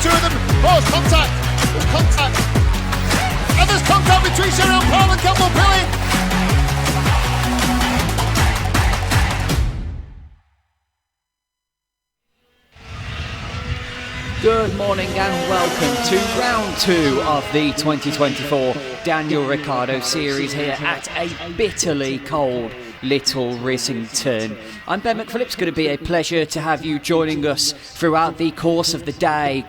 two of them. Oh, contact. There's contact. And there's contact between Cheryl Paul and Campbell Pilling. Good morning and welcome to round 2 of the 2024 Daniel Ricciardo Series here at a bitterly cold Little Rissington. I'm Ben McPhillips. It's going to be a pleasure to have you joining us throughout the course of the day.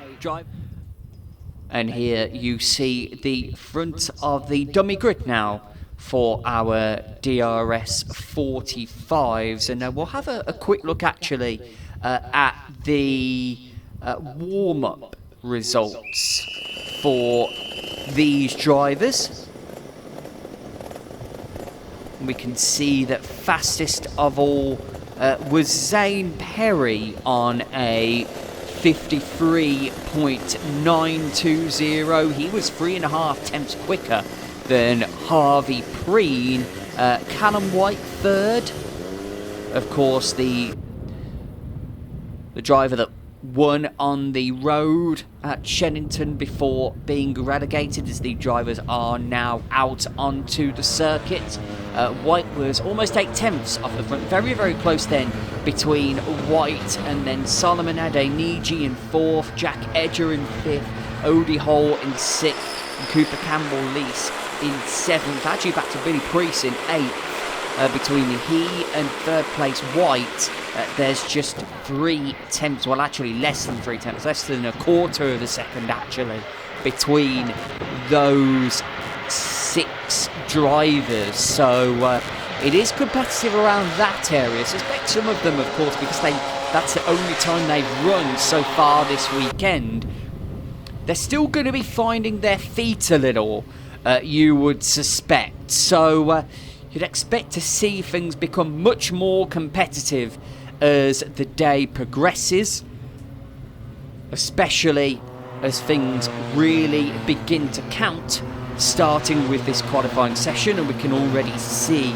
And here you see the front of the dummy grid now for our DRS45s. And we'll have a quick look actually at the warm-up results for these drivers. We can see that fastest of all was Zane Perry on a 53.920. He was 3.5 tenths quicker than Harvey Preen. Callum White third. Of course, the driver that won on the road at Shennington before being relegated, as the drivers are now out onto the circuit. White was almost 8 tenths off the front, very, very close then between White and then Solomon Adeniji in 4th, Jack Edger in 5th, Odie Hole in 6th, and Cooper Campbell-Lease in 7th. Actually back to Billy Priest in 8th. Between he and third place White, there's just 3 tenths, well actually less than 3 tenths, less than a quarter of a second actually, between those 6 drivers. So it is competitive around that area. Suspect some of them, of course, because that's the only time they've run so far this weekend. They're still going to be finding their feet a little, you would suspect. So you'd expect to see things become much more competitive as the day progresses, especially as things really begin to count, starting with this qualifying session, and we can already see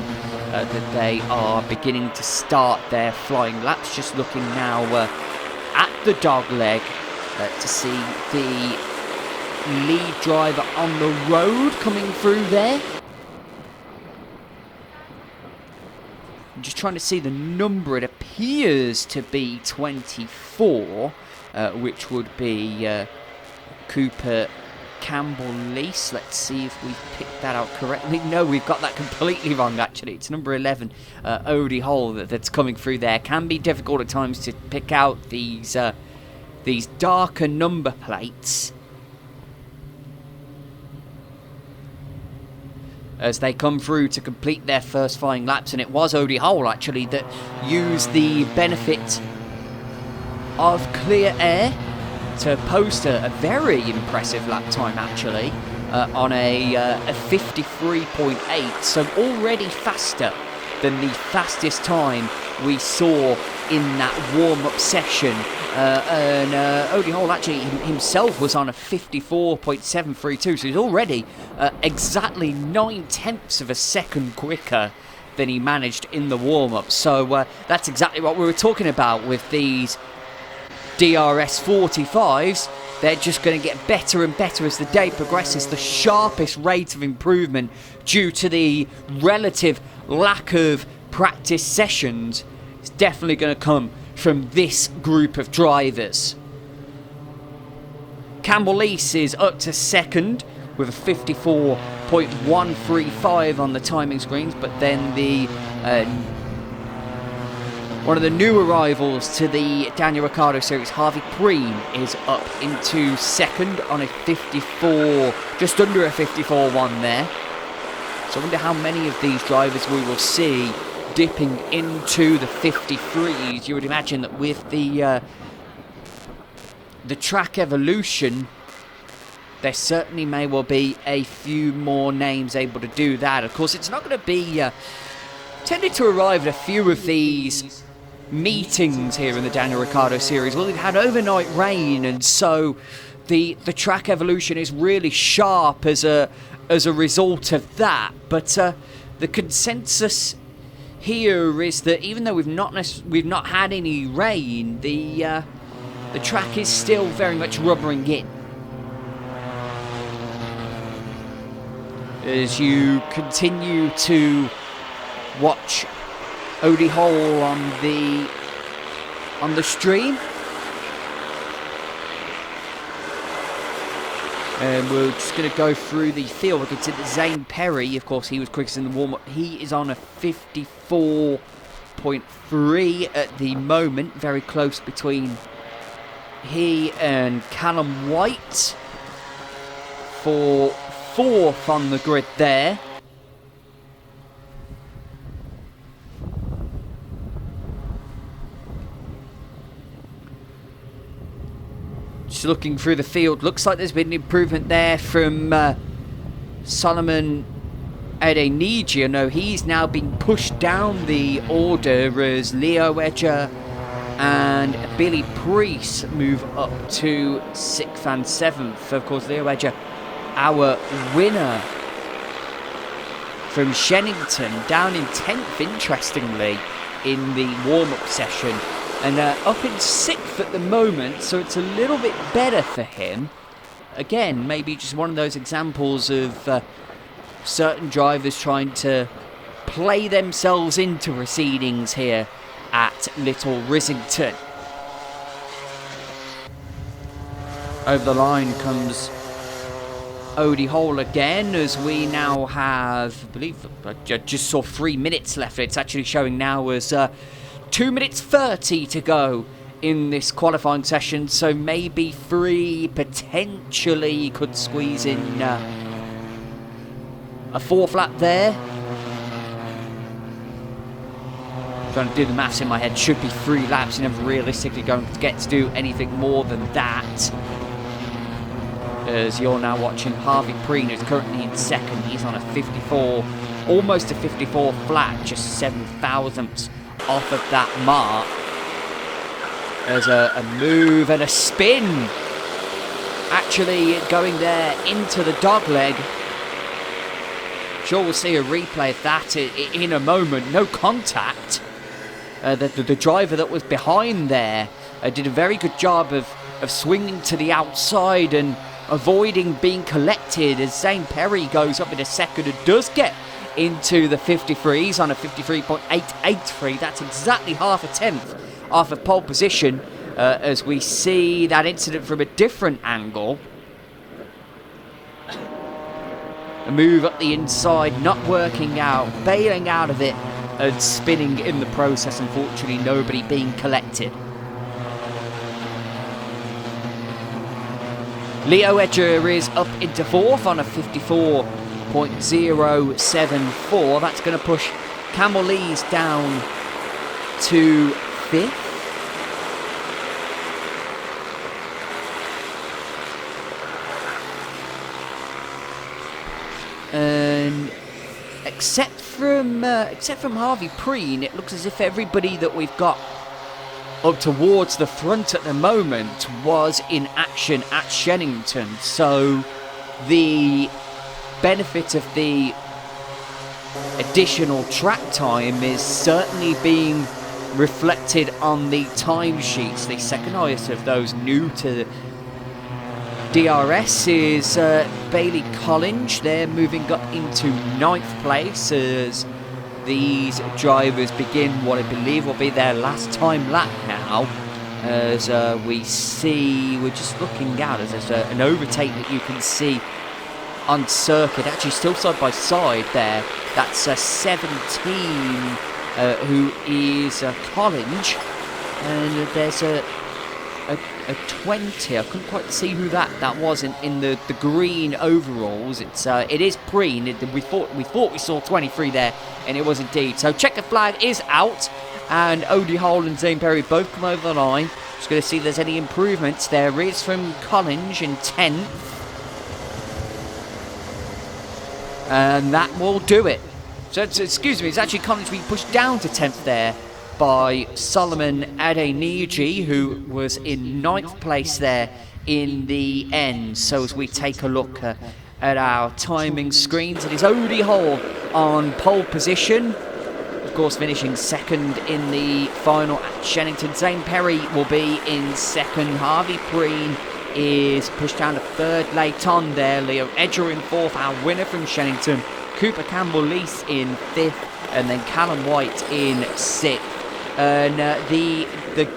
that they are beginning to start their flying laps. Just looking now at the dog leg to see the lead driver on the road coming through there. I'm just trying to see the number. It appears to be 24, which would be Cooper Campbell-Lease. Let's see if we've picked that out correctly. No, we've got that completely wrong, actually. It's number 11, Odie Hole, that's coming through there. Can be difficult at times to pick out these darker number plates as they come through to complete their first flying laps. And it was Odie Hole actually that used the benefit of clear air to post a very impressive lap time actually, on a 53.8, so already faster than the fastest time we saw in that warm-up session. And Odie Hole actually himself was on a 54.732, so he's already exactly 9 tenths of a second quicker than he managed in the warm-up. So that's exactly what we were talking about with these DRS45s. They're just going to get better and better as the day progresses. The sharpest rate of improvement, due to the relative lack of practice sessions, is definitely going to come from this group of drivers. Campbell-Lease is up to second with a 54.135 on the timing screens, but then the one of the new arrivals to the Daniel Ricciardo Series, Harvey Preen, is up into second on a 54, just under a 54.1 there. So I wonder how many of these drivers we will see dipping into the 53s. You would imagine that with the track evolution, there certainly may well be a few more names able to do that. Of course, it's not going to be tended to arrive at a few of these meetings here in the Daniel Ricciardo Series. Well, we've had overnight rain, and so the track evolution is really sharp as a result of that. But the consensus here is that even though we've not had any rain, the the track is still very much rubbering in. As you continue to watch Odie Hole on the stream. And we're just going to go through the field. We can see that Zane Perry, of course, he was quickest in the warm-up. He is on a 54.3 at the moment. Very close between he and Callum White for 4th on the grid there. Just looking through the field, looks like there's been an improvement there from Solomon Adeniji. No, he's now been pushed down the order as Leo Edger and Billy Priest move up to 6th and 7th. Of course, Leo Edger, our winner from Shennington, down in 10th, interestingly, in the warm-up session. And up in 6th at the moment, so it's a little bit better for him. Again, maybe just one of those examples of certain drivers trying to play themselves into proceedings here at Little Rissington. Over the line comes Odie Hole again, as we now have, I believe, I just saw 3 minutes left. It's actually showing now as 2 minutes 30 to go in this qualifying session, so maybe 3 potentially could squeeze in a 4th lap there. Trying to do the maths in my head, should be 3 laps. You're never realistically going to get to do anything more than that. As you're now watching Harvey Preen, who's currently in 2nd. He's on a 54, almost a 54 flat, just 7 thousandths off of that mark. There's a move and a spin. Actually going there into the dogleg. Sure, we'll see a replay of that in a moment. No contact. The driver that was behind there did a very good job of swinging to the outside and avoiding being collected as Zane Perry goes up in a second and does get into the 53s on a 53.883. That's exactly half a tenth off of pole position, as we see that incident from a different angle. A move up the inside, not working out, bailing out of it and spinning in the process. Unfortunately, nobody being collected. Leo Edger is up into 4th on a 54.074. That's going to push Camel Lees down to 5th. And except from Harvey Preen, it looks as if everybody that we've got up towards the front at the moment was in action at Shennington. So the benefit of the additional track time is certainly being reflected on the timesheets. The second highest of those new to DRS is Bailey Collins. They're moving up into 9th place as these drivers begin what I believe will be their last time lap now. As we see, we're just looking out as there's an overtake that you can see on circuit, actually still side by side there. That's 17 who is Collins, and there's a 20. I couldn't quite see who that was in the green overalls. It is Preen. We thought we saw 23 there, and it was indeed. So checkered flag is out, and Odie Hole and Zane Perry both come over the line. Just going to see if there's any improvements. There is from Collins in 10th. And that will do it. So, excuse me, it's actually Collins being pushed down to 10th there by Solomon Adeniji, who was in 9th place there in the end. So as we take a look at our timing screens, it is Odie Hole on pole position, of course, finishing second in the final at Shennington. Zane Perry will be in second. Harvey Preen is pushed down to third. Late on there, Leo Edger in fourth, our winner from Shennington. Cooper Campbell-Lease in fifth, and then Callum White in sixth. And the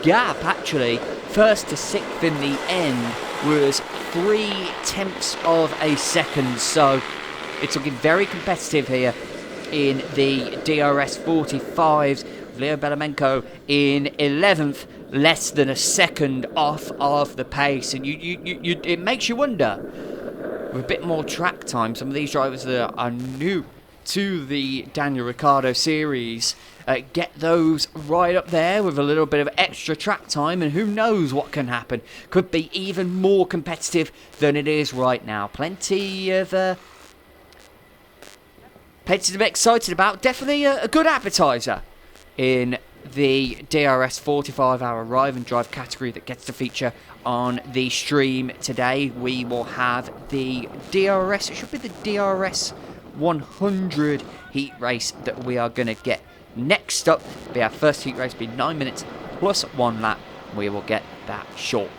gap, actually, first to sixth in the end, was 3/10 of a second. So it's looking very competitive here in the DRS45s. Leo Belamenko in 11th, less than a second off of the pace. And it makes you wonder, with a bit more track time, some of these drivers that are new to the Daniel Ricciardo Series get those right up there with a little bit of extra track time, and who knows what can happen. Could be even more competitive than it is right now. Plenty to be excited about. Definitely a good appetizer in the DRS 45-hour Arrive and Drive category that gets to feature on the stream today. We will have the DRS, it should be the DRS 100 heat race that we are going to get next up. Be our first heat race, be 9 minutes plus 1 lap. We will get that shortly.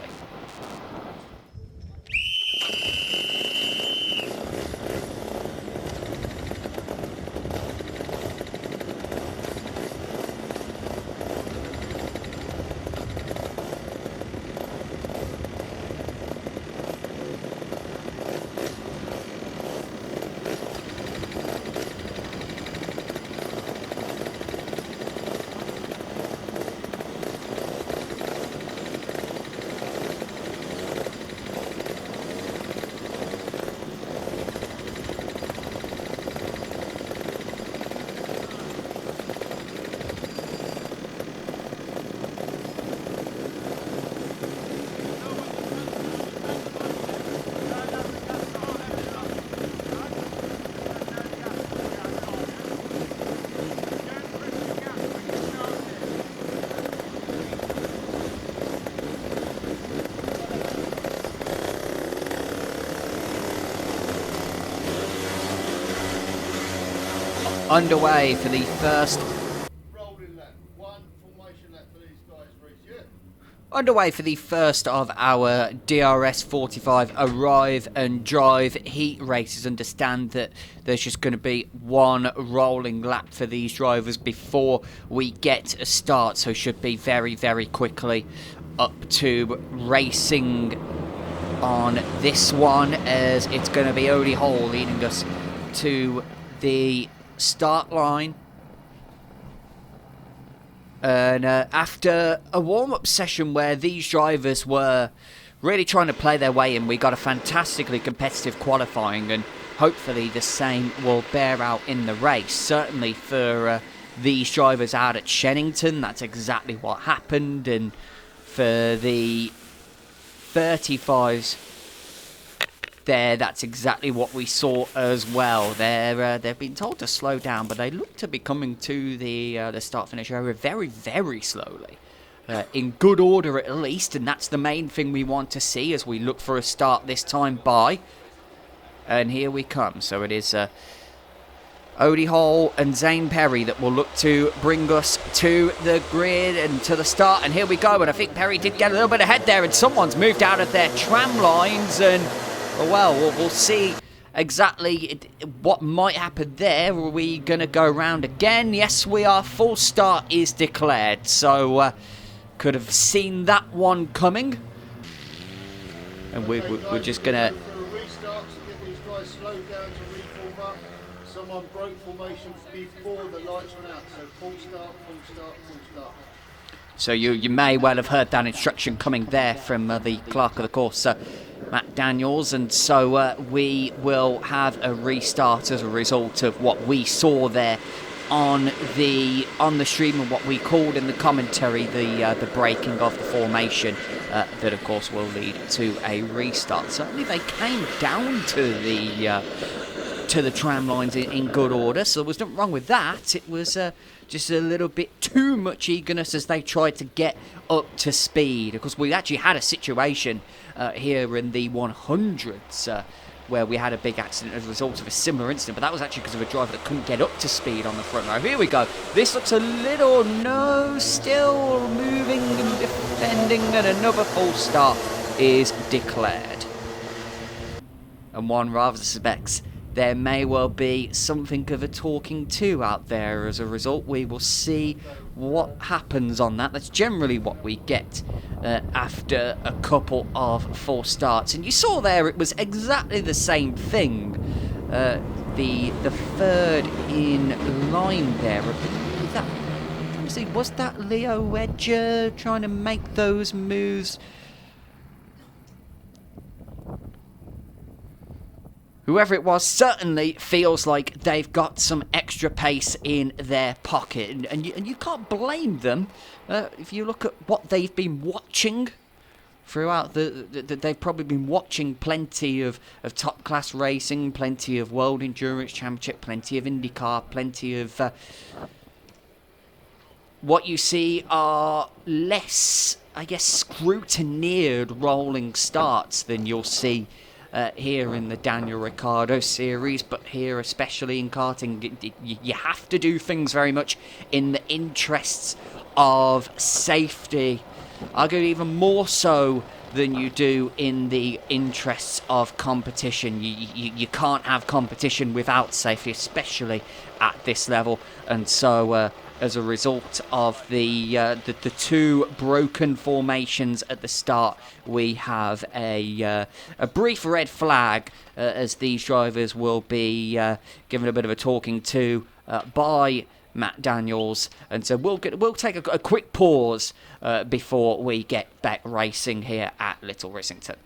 Underway for the first of our DRS 45 Arrive and Drive heat races. Understand that there's just going to be one rolling lap for these drivers before we get a start, so should be very, very quickly up to racing on this one, as it's going to be Odie Hall leading us to the start line. And after a warm-up session where these drivers were really trying to play their way in, we got a fantastically competitive qualifying, and hopefully the same will bear out in the race. Certainly for these drivers out at Shennington, that's exactly what happened. And for the 35s there, that's exactly what we saw as well. They've been told to slow down, but they look to be coming to the start-finish area very, very slowly. In good order at least, and that's the main thing we want to see as we look for a start this time by. And here we come. So it is Odie Hall and Zane Perry that will look to bring us to the grid and to the start. And here we go. And I think Perry did get a little bit ahead there, and someone's moved out of their tram lines. And well, we'll see exactly what might happen there. Are we going to go round again? Yes, we are. Full start is declared. So could have seen that one coming. And we're just going to someone broke formation before the lights went out, so full start, full start, full start. So you may well have heard that instruction coming there from the clerk of the course, Matt Daniels, and so we will have a restart as a result of what we saw there on the stream and what we called in the commentary the breaking of the formation. That of course will lead to a restart. Certainly they came down to the tram lines in good order, so there was nothing wrong with that. It was just a little bit too much eagerness as they tried to get up to speed. Of course, we actually had a situation here in the 100s where we had a big accident as a result of a similar incident, but that was actually because of a driver that couldn't get up to speed on the front row. Here we go. This looks a little, no, still moving and defending, and another false start is declared. And one rather suspects there may well be something of a talking to out there as a result. We will see what happens on that. That's generally what we get after a couple of false starts. And you saw there it was exactly the same thing. The third in line there. Was that Leo Wedger trying to make those moves? Whoever it was certainly feels like they've got some extra pace in their pocket. And you can't blame them. If you look at what they've been watching throughout they've probably been watching plenty of top-class racing, plenty of World Endurance Championship, plenty of IndyCar, plenty of... what you see are less, I guess, scrutineered rolling starts than you'll see here in the Daniel Ricciardo Series, but here especially in karting, you have to do things very much in the interests of safety. I'll go even more so than you do in the interests of competition. You can't have competition without safety, especially at this level, and so as a result of the two broken formations at the start, we have a brief red flag as these drivers will be given a bit of a talking to by Matt Daniels, and so we'll take a quick pause before we get back racing here at Little Rissington.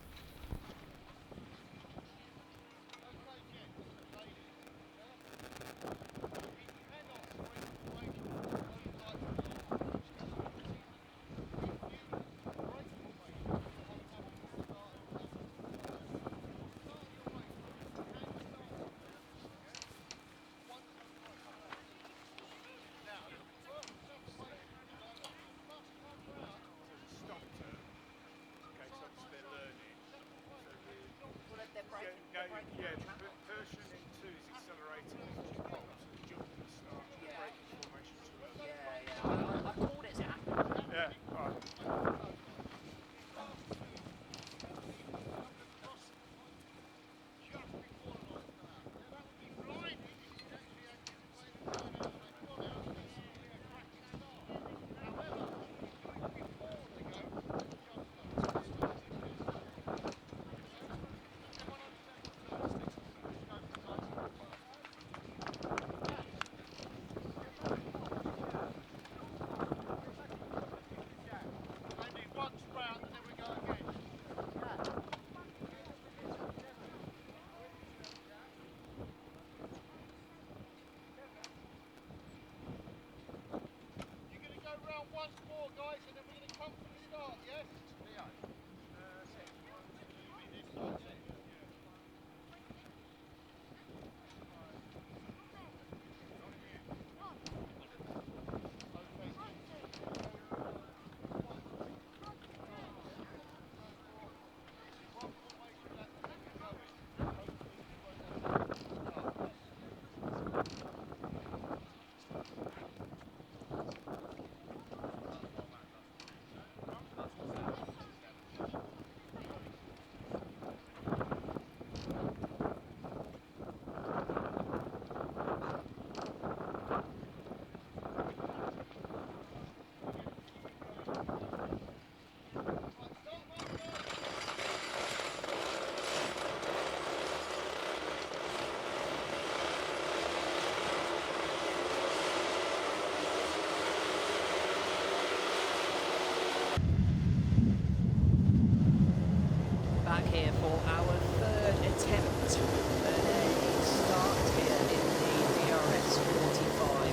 Back here for our third attempt at a start here in the DRS45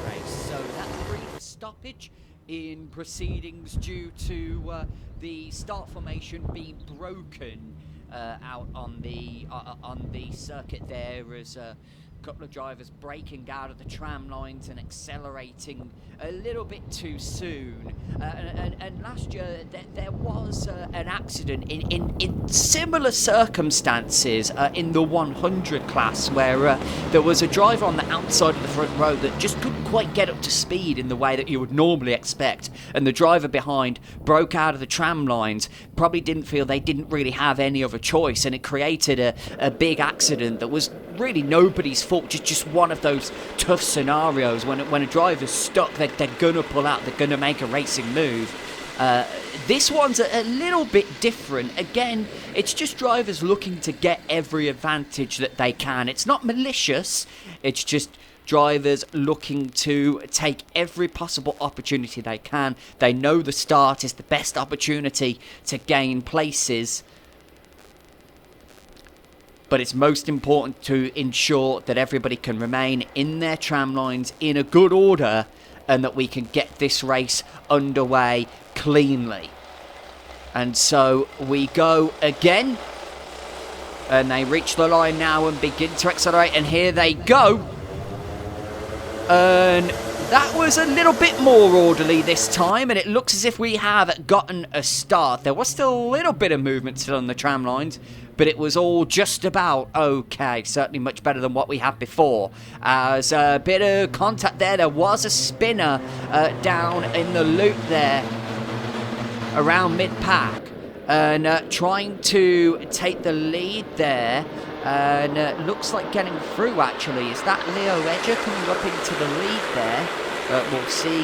race. So that brief stoppage in proceedings due to the start formation being broken out on the circuit there as A couple of drivers braking out of the tram lines and accelerating a little bit too soon. And last year there was an accident in similar circumstances in the 100 class where there was a driver on the outside of the front row that just couldn't quite get up to speed in the way that you would normally expect, and the driver behind broke out of the tram lines, probably didn't feel they didn't really have any other choice, and it created a big accident that was really nobody's fault, just one of those tough scenarios when a driver's stuck, they're gonna pull out, they're gonna make a racing move. This one's a little bit different. Again, it's just drivers looking to get every advantage that they can. It's not malicious, it's just drivers looking to take every possible opportunity they can. They know the start is the best opportunity to gain places, but it's most important to ensure that everybody can remain in their tram lines in a good order and that we can get this race underway cleanly. And so we go again, and they reach the line now and begin to accelerate, and here they go. And that was a little bit more orderly this time, and it looks as if we have gotten a start. There was still a little bit of movement still on the tram lines, but it was all just about okay. Certainly much better than what we had before. As a bit of contact there, there was a spinner down in the loop there around mid-pack, and trying to take the lead there. And looks like getting through, actually. Is that Leo Edger coming up into the lead there? We'll see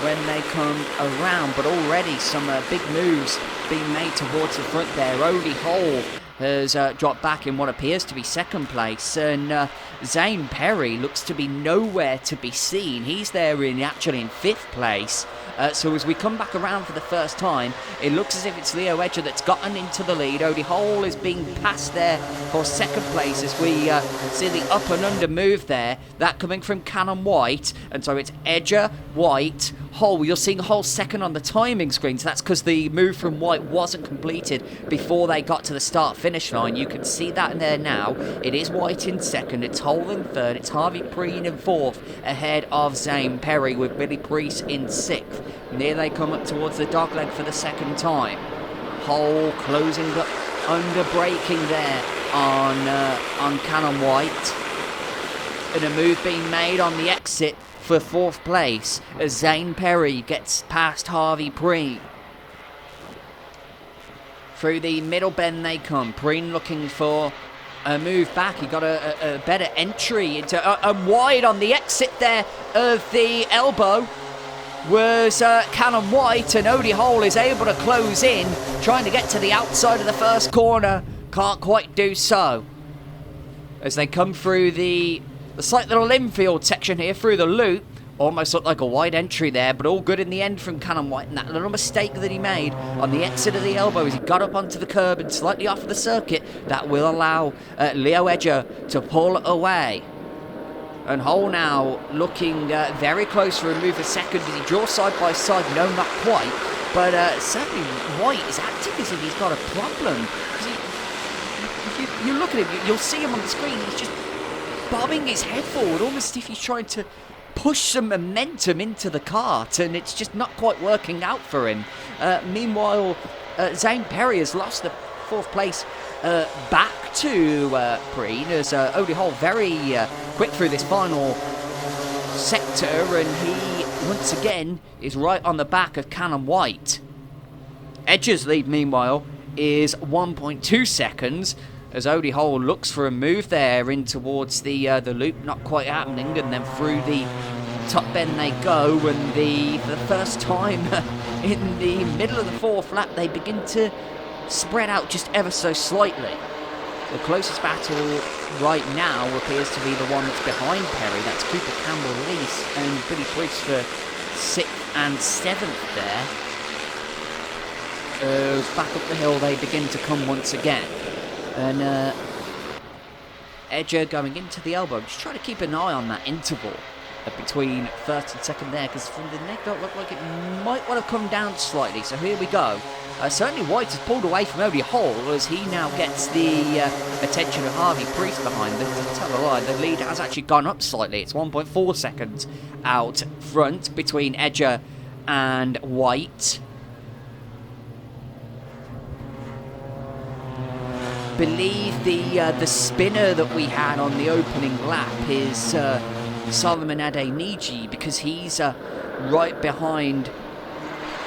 when they come around. But already some big moves being made towards the front there. Odie Hole has dropped back in what appears to be second place. And Zane Perry looks to be nowhere to be seen. He's there actually in fifth place. So as we come back around for the first time, it looks as if it's Leo Edger that's gotten into the lead. Odie Hole is being passed there for second place as we see the up and under move there. That coming from Cannon White. And so it's Edger, White, Hole. You're seeing Hole second on the timing screen. So that's because the move from White wasn't completed before they got to the start-finish line. You can see that in there now. It is White in second. It's Hole in third. It's Harvey Preen in fourth, ahead of Zane Perry with Billy Priest in sixth. And here they come up towards the dogleg for the second time. Hole closing up, under braking there on Cannon White. And a move being made on the exit for fourth place as Zane Perry gets past Harvey Preen. Through the middle bend they come. Preen looking for a move back. He got a better entry into and wide on the exit there of the elbow was Cannon White, and Odie Hole is able to close in, trying to get to the outside of the first corner. Can't quite do so. As they come through the slight little infield section here, through the loop. Almost looked like a wide entry there, but all good in the end from Cannon White. And that little mistake that he made on the exit of the elbow as he got up onto the curb and slightly off the circuit, that will allow Leo Edger to pull away. And Hole now looking very close for a move a second as he draws side by side. No, not quite. But certainly White is acting as if he's got a problem. If you look at him, you'll see him on the screen. He's just bobbing his head forward, almost as if he's trying to push some momentum into the kart, and it's just not quite working out for him. Meanwhile, Zane Perry has lost the fourth place back to Preen as Odie Hole very quick through this final sector, and he once again is right on the back of Cannon White. Edger's lead, meanwhile, is 1.2 seconds as Odie Hole looks for a move there in towards the loop, not quite happening, and then through the top bend they go, and for the first time in the middle of the fourth lap they begin to spread out just ever so slightly. The closest battle right now appears to be the one that's behind Perry. That's Cooper Campbell-Lease and Billy Priest for 6th and 7th there. Back up the hill they begin to come once again. And Edger going into the elbow. Just trying to keep an eye on that interval. between first and second there, because from the neck don't look like it might want to come down slightly. So here we go. Certainly White has pulled away from Odie Hall as he now gets the attention of Harvey Priest behind them. To tell a lie, the lead has actually gone up slightly. It's 1.4 seconds out front between Edger and White. Believe the spinner that we had on the opening lap is Solomon Adeniji, because he's right behind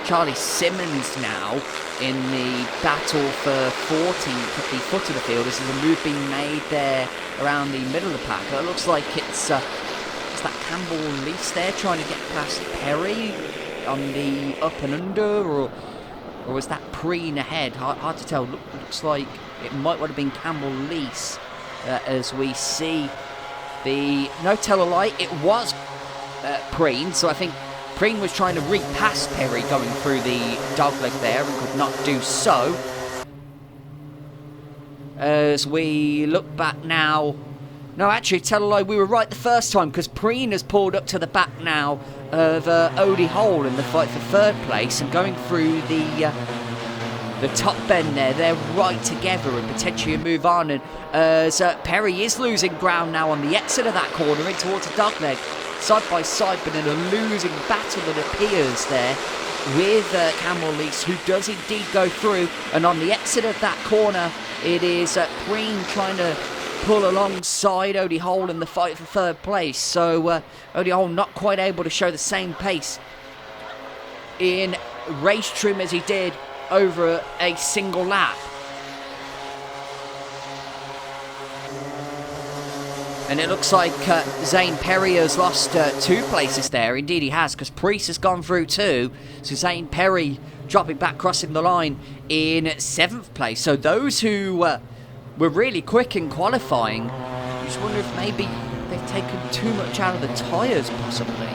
Charlie Simmons now in the battle for 14th at the foot of the field. This is a move being made there around the middle of the pack. It looks like it's that Campbell Lease there trying to get past Perry on the up and under, or was that Preen ahead? Hard to tell. Looks like it might have been Campbell Lease as we see the... No, tell a lie, it was Preen, so I think Preen was trying to repass Perry going through the dogleg there and could not do so. As we look back now... No, actually, tell a lie, we were right the first time, because Preen has pulled up to the back now of Odie Hole in the fight for third place, and going through the top bend there, they're right together and potentially a move on. And as Perry is losing ground now on the exit of that corner in towards the dogleg, side by side, but in a losing battle that appears there with Campbell Lease, who does indeed go through. And on the exit of that corner, it is Preen trying to pull alongside Odie Hole in the fight for third place. So Odie Hole not quite able to show the same pace in race trim as he did over a single lap. And it looks like Zane Perry has lost 2 places there. Indeed he has, because Priest has gone through too. So Zane Perry dropping back, crossing the line in 7th place. So those who were really quick in qualifying, I just wonder if maybe they've taken too much out of the tyres possibly.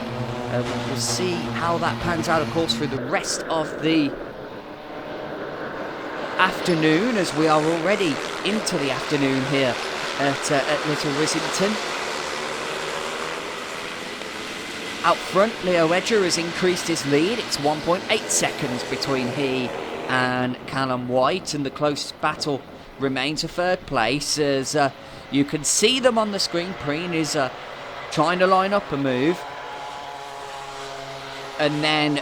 We'll see how that pans out, of course, through the rest of the afternoon, as we are already into the afternoon here at Little Rissington. Out front, Leo Edger has increased his lead. It's 1.8 seconds between he and Callum White, and the closest battle remains for third place, as you can see them on the screen. Preen is trying to line up a move, and then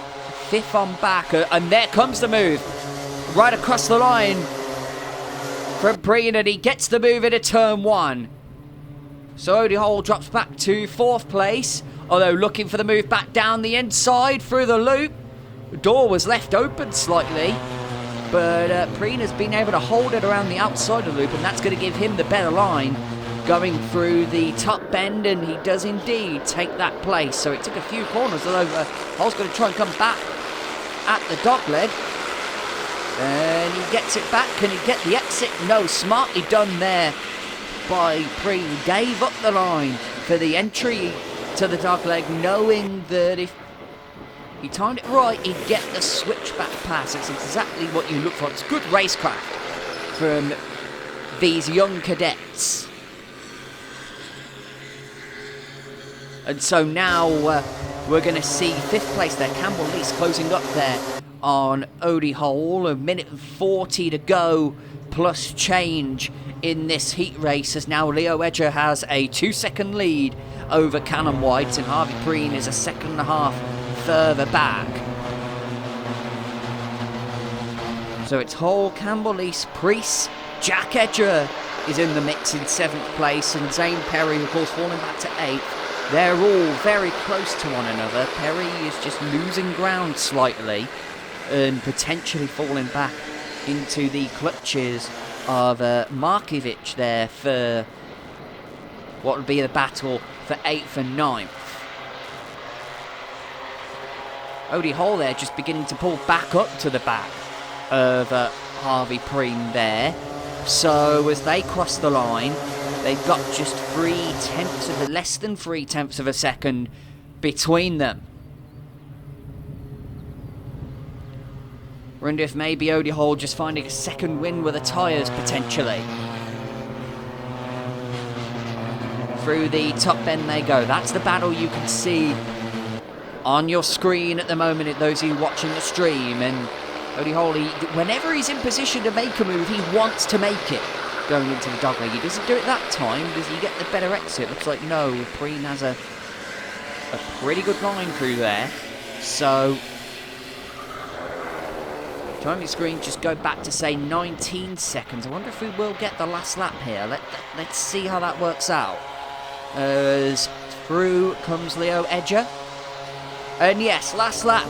5th on back, and there comes the move right across the line from Preen, and he gets the move into turn 1. So Odie Hole drops back to 4th place, although looking for the move back down the inside through the loop. The door was left open slightly, but Preen has been able to hold it around the outside of the loop, and that's going to give him the better line going through the top bend, and he does indeed take that place. So it took a few corners, although Hole's going to try and come back at the dogleg. And he gets it back. Can he get the exit? No, smartly done there by Preen. Gave up the line for the entry to the dogleg, knowing that if he timed it right, he'd get the switchback pass. It's exactly what you look for. It's good racecraft from these young cadets. And so now we're going to see 5th place there. Campbell Lease closing up there on Odie Hole. 1:40 to go plus change in this heat race, as now Leo Edger has a 2-second lead over Callum White, and Harvey Preen is a 1.5 seconds further back. So it's Hole, Campbell Lease, Priest, Jack Edger is in the mix in 7th place, and Zane Perry, of course, falling back to 8th. They're all very close to one another. Perry is just losing ground slightly and potentially falling back into the clutches of Markovic there for what would be the battle for 8th and 9th. Odie Hole there just beginning to pull back up to the back of Harvey Preen there. So as they cross the line, they've got just less than 3/10 of a second between them. Wonder if maybe Odie Hole just finding a second win with the tyres potentially. through the top bend they go. That's the battle you can see on your screen at the moment, those of you watching the stream. And Odie Holy, whenever he's in position to make a move, he wants to make it going into the dogleg. He doesn't do it that time. Does he get the better exit? Looks like no. Preen has a pretty good line through there. So, time your screen, just go back to say 19 seconds. I wonder if we will get the last lap here. Let's see how that works out. As through comes Leo Edger. And yes, last lap.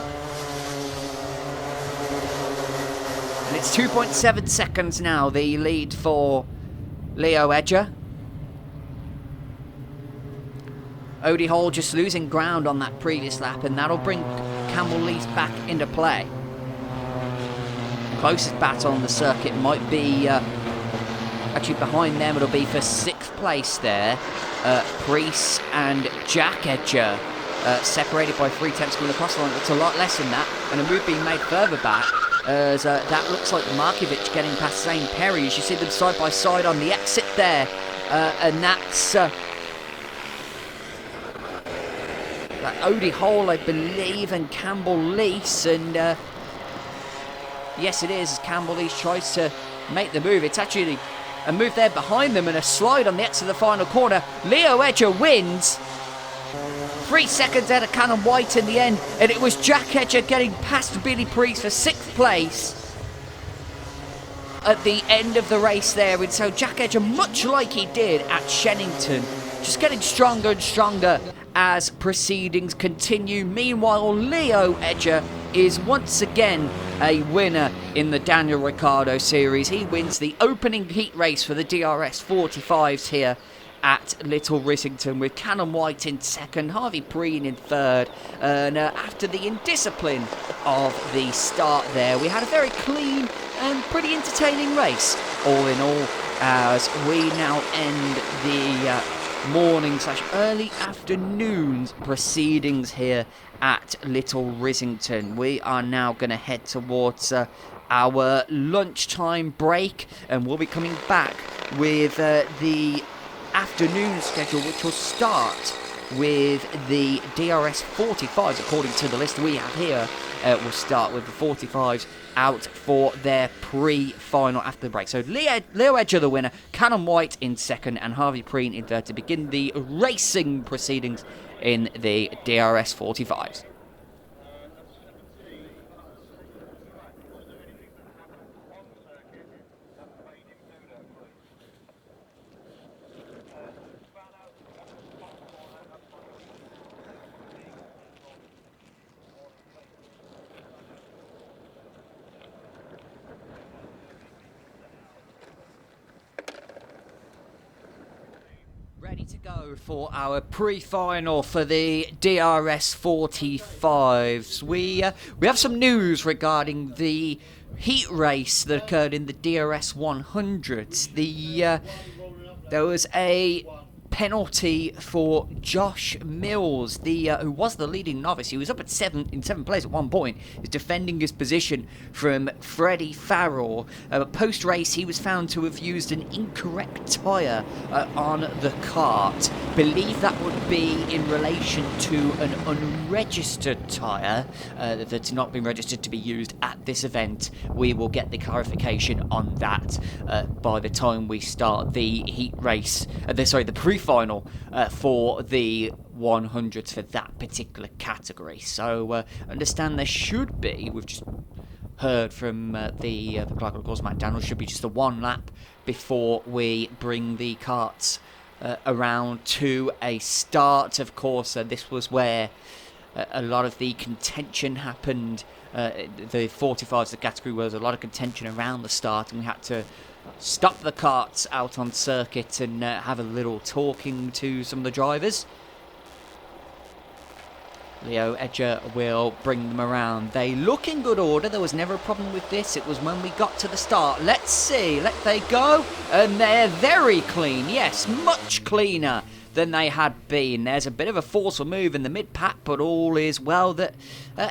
And it's 2.7 seconds now, the lead for Leo Edger. Odie Hall just losing ground on that previous lap, and that'll bring Campbell Leaf back into play. Closest battle on the circuit might be actually behind them. It'll be for 6th place there. Priest and Jack Edger separated by 3/10 going across the line. It's a lot less than that, and a move being made further back. As that looks like Markovic getting past Zane Perry, as you see them side by side on the exit there, and that's Odie Hall, I believe, and Campbell Lease, and yes, it is. Campbell Lease tries to make the move. It's actually a move there behind them and a slide on the exit of the final corner. Leo Edger wins. 3 seconds out of Cannon White in the end, and it was Jack Edger getting past Billy Priest for 6th place at the end of the race there. And so Jack Edger, much like he did at Shennington, just getting stronger and stronger as proceedings continue. Meanwhile, Leo Edger is once again a winner in the Daniel Ricciardo Series. He wins the opening heat race for the DRS45s here at Little Rissington, with Cannon White in 2nd, Harvey Preen in 3rd, and after the indiscipline of the start there, we had a very clean and pretty entertaining race, all in all, as we now end the morning/early afternoon proceedings here at Little Rissington. We are now going to head towards our lunchtime break, and we'll be coming back with the afternoon schedule, which will start with the DRS45s according to the list we have here. We'll start with the 45s out for their pre-final after the break. So Leo Edger the winner, Cannon White in 2nd, and Harvey Preen in 3rd to begin the racing proceedings in the DRS45s. Ready to go for our pre-final for the DRS45s. We have some news regarding the heat race that occurred in the DRS100s. There was a penalty for Josh Mills, who was the leading novice. He was up at 7th place at one point. He's defending his position from Freddie Farrell. Post-race, he was found to have used an incorrect tyre on the kart. Believe that would be in relation to an unregistered tyre that's not been registered to be used at this event. We will get the clarification on that by the time we start the heat race. The pre-final for the 100s for that particular category. So understand there should be, we've just heard from the clerk of course, Matt Daniels, should be just the 1 lap before we bring the carts around to a start. Of course, this was where a lot of the contention happened. The 45s, the category, was a lot of contention around the start, and we had to stop the carts out on circuit and have a little talking to some of the drivers. Leo Edger will bring them around. They look in good order. There was never a problem with this. It was when we got to the start. Let's see. Let they go. And they're very clean. Yes, much cleaner than they had been. There's a bit of a forceful move in the mid-pack, but all is well that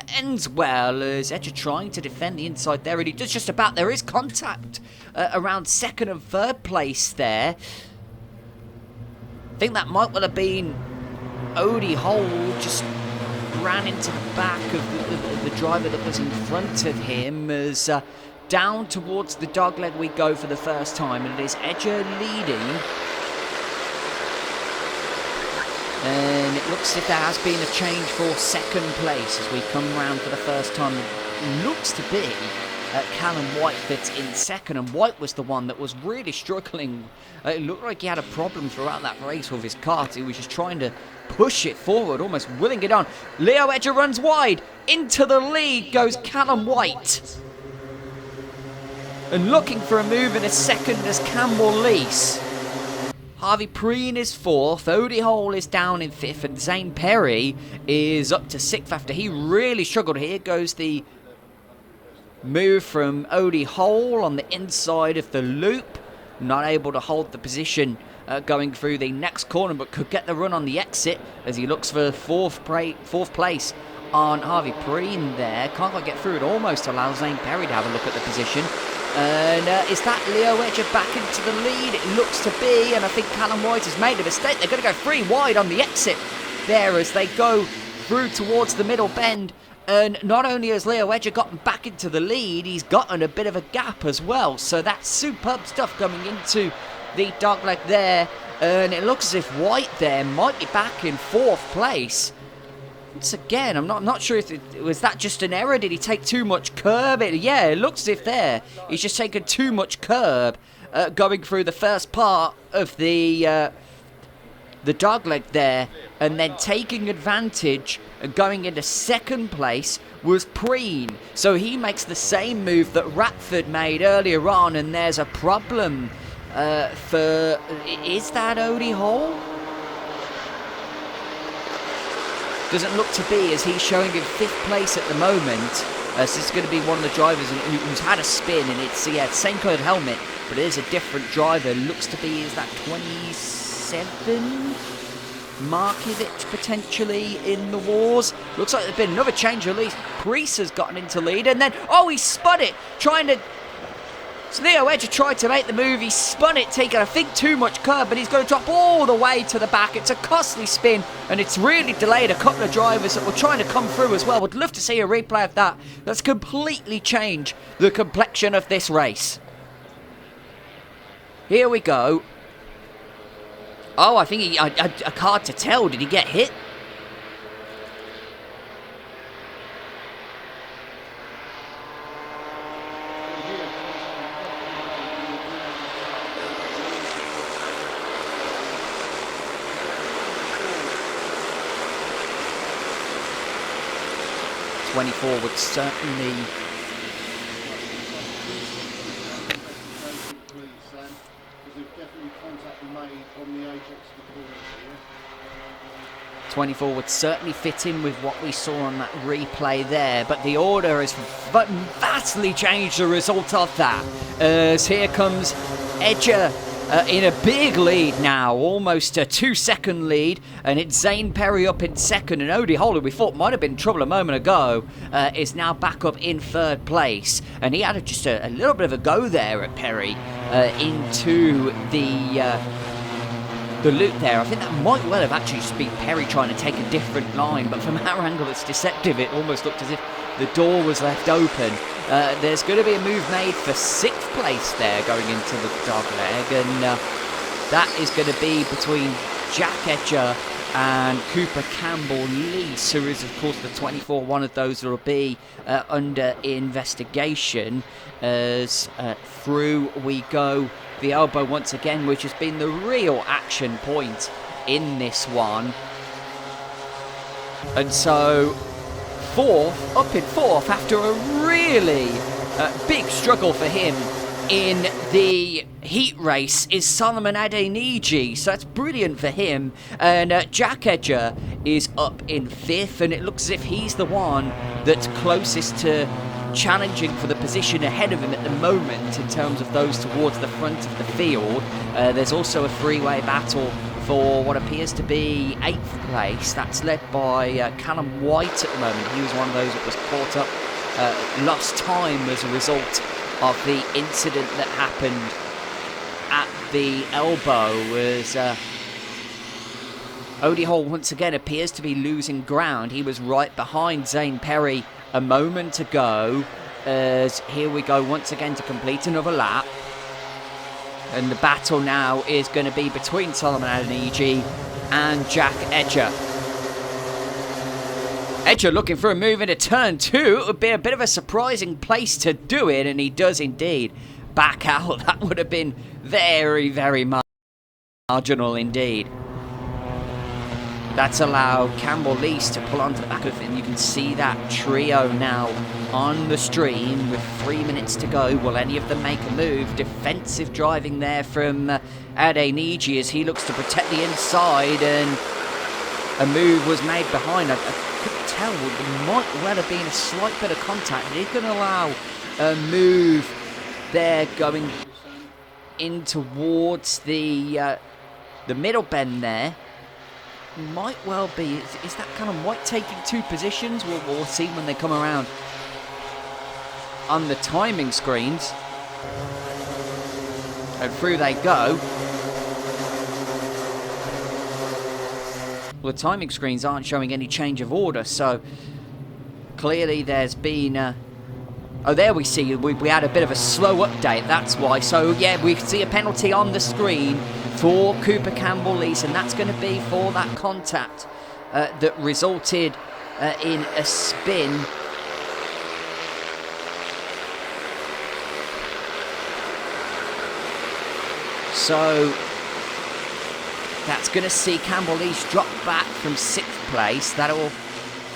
ends well, as Edger trying to defend the inside there, and he does just about. There is contact around 2nd and 3rd place there. I think that might well have been Odie Hole just ran into the back of the driver that was in front of him as down towards the dogleg we go for the first time, and it is Edger leading. And it looks as if there has been a change for second place as we come round for the first time. It looks to be Callum White that's in second, and White was the one that was really struggling. It looked like he had a problem throughout that race with his kart. He was just trying to push it forward, almost willing it on. Leo Edger runs wide. Into the lead goes Callum White. And looking for a move in a second as Campbell Lease. Harvey Preen is fourth, Odie Hole is down in fifth, and Zane Perry is up to sixth after he really struggled. Here goes the move from Odie Hole on the inside of the loop. Not able to hold the position going through the next corner, but could get the run on the exit as he looks for fourth place on Harvey Preen there. Can't quite get through it, almost allows Zane Perry to have a look at the position. And is that Leo Edger back into the lead? It looks to be, and I think Callum White has made a mistake. They're going to go 3 wide on the exit there as they go through towards the middle bend. And not only has Leo Edger gotten back into the lead, he's gotten a bit of a gap as well. So that's superb stuff coming into the dogleg there. And it looks as if White there might be back in fourth place. Once again, I'm not sure if was that just an error. Did he take too much curb? Yeah, it looks as if there he's just taken too much curb going through the first part of the dogleg there, and then taking advantage and going into second place was Preen. So he makes the same move that Ratford made earlier on, and there's a problem for, is that Odie Hole? Doesn't look to be, as he's showing in fifth place at the moment. So this is going to be one of the drivers who's had a spin, and it's same coloured helmet, but it is a different driver. Looks to be, is that 27? Markovic potentially in the wars. Looks like there's been another change release. Priest has gotten into lead, and then, oh, he spun it, trying to... So Leo Edger tried to make the move, he spun it, taking, I think, too much curb, but he's going to drop all the way to the back. It's a costly spin, and it's really delayed a couple of drivers that were trying to come through as well. Would love to see a replay of that. That's completely changed the complexion of this race. Here we go. Oh, I think he, hard to tell. Did he get hit? .24 would certainly... .24 would certainly fit in with what we saw on that replay there, but the order has vastly changed the result of that. As here comes Edger in a big lead now, almost a 2-second lead, and it's Zane Perry up in second, and Odie Hole, who we thought might have been in trouble a moment ago, is now back up in third place, and he had just a little bit of a go there at Perry into the loop there. I think that might well have actually just been Perry trying to take a different line, but from our angle it's deceptive. It almost looked as if the door was left open. There's going to be a move made for sixth place there going into the dogleg, and that is going to be between Jack Edger and Cooper Campbell-Lease, who is of course the 24, one of those that will be under investigation as through we go. The elbow once again, which has been the real action point in this one. And so up in fourth after a really big struggle for him in the heat race is Solomon Adeniji, so that's brilliant for him. And Jack Edger is up in fifth, and it looks as if he's the one that's closest to challenging for the position ahead of him at the moment in terms of those towards the front of the field. There's also a three-way battle for what appears to be 8th place. That's led by Callum White at the moment. He was one of those that was caught up, lost time as a result of the incident that happened at the elbow, as Odie Hall once again appears to be losing ground. He was right behind Zane Perry a moment ago. As here we go once again to complete another lap. And the battle now is going to be between Solomon Adeniji and Jack Edger. Edger looking for a move into turn 2. It would be a bit of a surprising place to do it, and he does indeed back out. That would have been very, very marginal indeed. That's allowed Campbell Lease to pull onto the back of him. You can see that trio now on the stream with 3 minutes to go. Will any of them make a move? Defensive driving there from Adeniji as he looks to protect the inside, and a move was made behind. I couldn't tell. There might well have been a slight bit of contact. He's going to allow a move there going in towards the middle bend there. Might well be. Is that kind of White taking 2 positions? We'll see when they come around on the timing screens. And through they go. Well, the timing screens aren't showing any change of order, so clearly there's been... oh, there we see. We had a bit of a slow update, that's why. So, yeah, we see a penalty on the screen for Cooper Campbell-Lease, and that's going to be for that contact that resulted in a spin. So that's going to see Campbell-Lease drop back from 6th place. That'll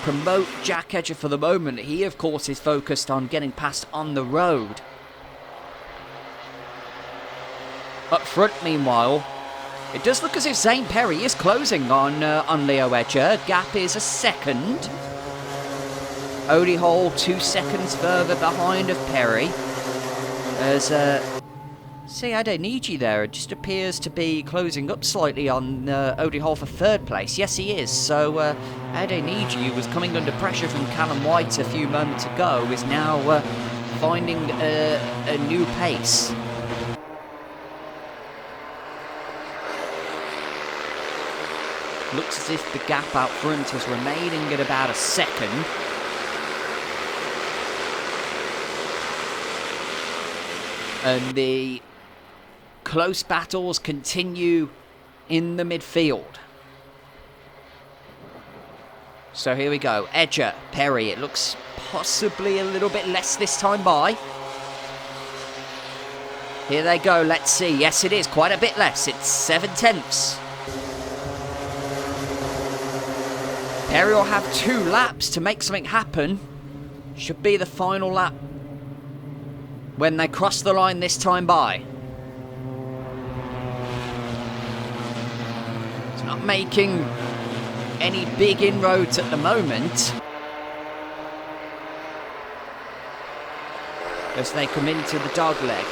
promote Jack Edger for the moment. He, of course, is focused on getting past on the road. Up front, meanwhile, it does look as if Zane Perry is closing on Leo Edger. Gap is a second. Odie Hall 2 seconds further behind of Perry. As see Adeniji there, it just appears to be closing up slightly on Odie Hall for 3rd place. Yes, he is. So Adeniji, who was coming under pressure from Callum White a few moments ago, is now finding a new pace. Looks as if the gap out front is remaining at about a second. And the close battles continue in the midfield. So here we go. Edger, Perry. It looks possibly a little bit less this time by. Here they go. Let's see. Yes, it is quite a bit less. It's 7 tenths. Perry will have 2 laps to make something happen. Should be the final lap when they cross the line this time by. It's not making any big inroads at the moment. As they come into the dogleg,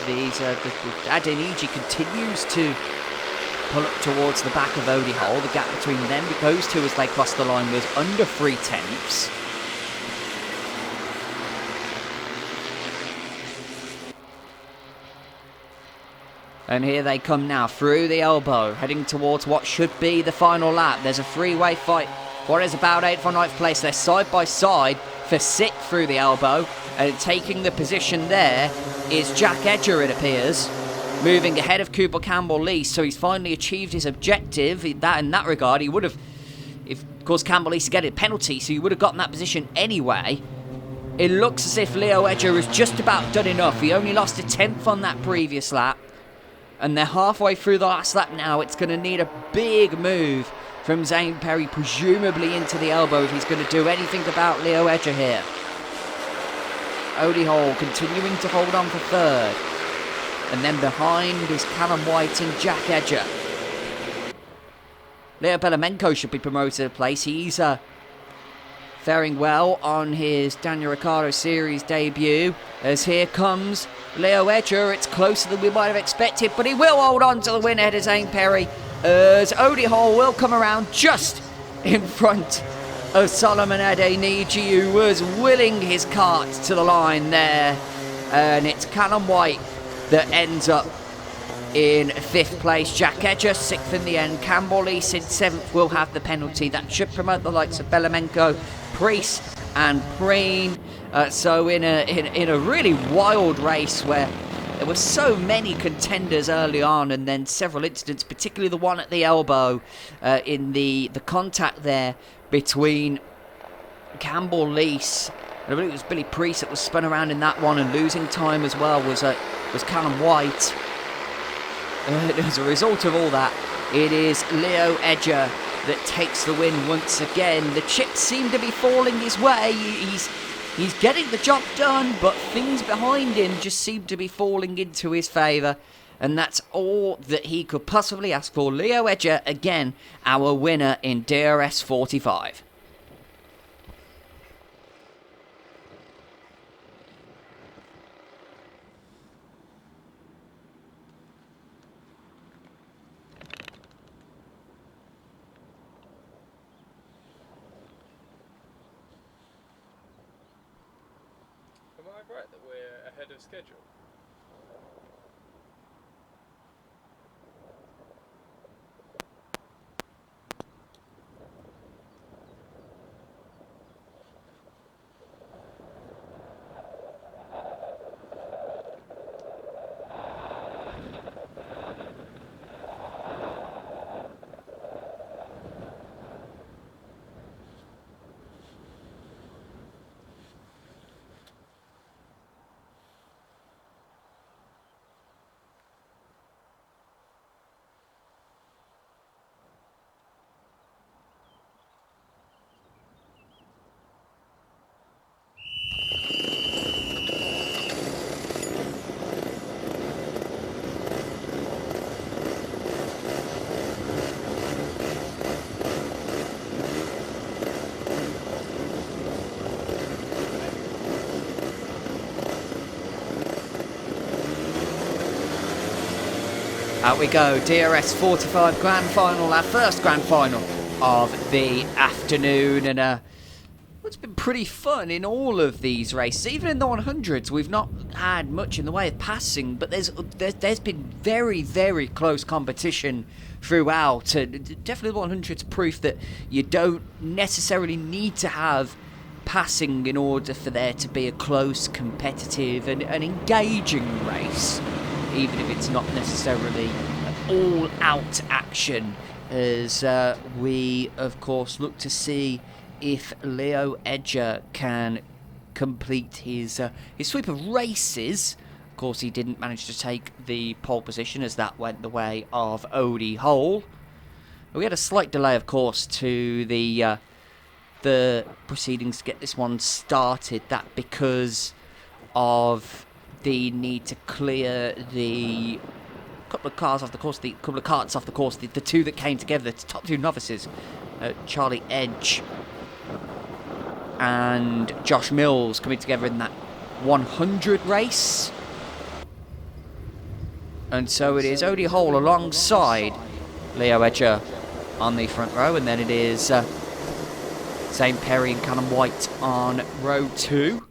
Adeniji continues to pull up towards the back of Odie Hall. The gap between them, those two as they cross the line, was under 3 tenths. And here they come now through the elbow, heading towards what should be the final lap. There's a three-way fight. What is about 8th or 9th place? They're side by side for 6th through the elbow. And taking the position there is Jack Edger, it appears. Moving ahead of Cooper Campbell-Lease, so he's finally achieved his objective. In that regard, he would have, if of course Campbell-Lease get a penalty, so he would have gotten that position anyway. It looks as if Leo Edger has just about done enough. He only lost a 10th on that previous lap, and they're halfway through the last lap now. It's going to need a big move from Zane Perry, presumably into the elbow, if he's going to do anything about Leo Edger here. Odie Hall continuing to hold on for 3rd. And then behind is Callum White and Jack Edger. Leo Belamenko should be promoted to place. He's faring well on his Daniel Ricciardo Series debut. As here comes Leo Edger. It's closer than we might have expected, but he will hold on to the win ahead of Zane Perry. As Odie Hall will come around just in front of Solomon Adeniji, who was willing his cart to the line there. And it's Callum White that ends up in 5th place. Jack Edger, 6th in the end. Campbell Lease in 7th will have the penalty. That should promote the likes of Belemenko, Priest and Preen. So in a really wild race where there were so many contenders early on, and then several incidents, particularly the one at the elbow in the contact there between Campbell Lease, and I believe it was Billy Priest that was spun around in that one, and losing time as well was Callum White. As a result of all that, it is Leo Edger that takes the win once again. The chips seem to be falling his way. He's getting the job done, but things behind him just seem to be falling into his favour. And that's all that he could possibly ask for. Leo Edger, again, our winner in DRS45. Am I right that we're ahead of schedule? Out we go, DRS45 Grand Final, our first Grand Final of the afternoon, and it's been pretty fun in all of these races. Even in the 100s, we've not had much in the way of passing, but there's been very, very close competition throughout. Definitely the 100s proof that you don't necessarily need to have passing in order for there to be a close, competitive and engaging race, even if it's not necessarily all-out action, as we, of course, look to see if Leo Edger can complete his sweep of races. Of course, he didn't manage to take the pole position, as that went the way of Odie Hole. We had a slight delay, of course, to the proceedings to get this one started. That because of the need to clear the couple of cars off the course, the couple of carts off the course, the two that came together, the top two novices, Charlie Edge and Josh Mills, coming together in that 100 race. And so it is Odie Hole alongside Leo Edger on the front row, and then it is Zane Perry and Callum White on row 2.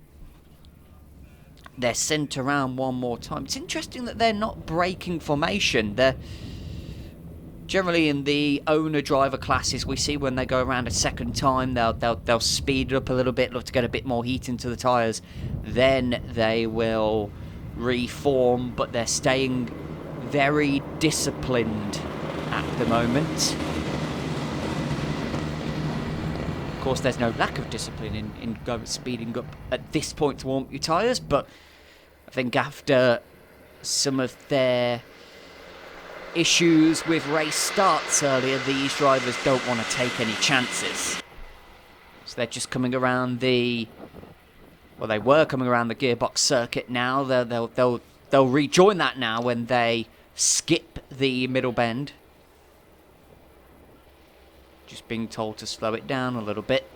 They're sent around one more time. It's interesting that they're not breaking formation. They're generally in the owner-driver classes. We see when they go around a second time, they'll speed it up a little bit, look to get a bit more heat into the tyres. Then they will reform, but they're staying very disciplined at the moment. Of course, there's no lack of discipline in speeding up at this point to warm up your tyres, but I think after some of their issues with race starts earlier, these drivers don't want to take any chances. So they're just coming around they were coming around the gearbox circuit now. They'll rejoin that now when they skip the middle bend. Just being told to slow it down a little bit.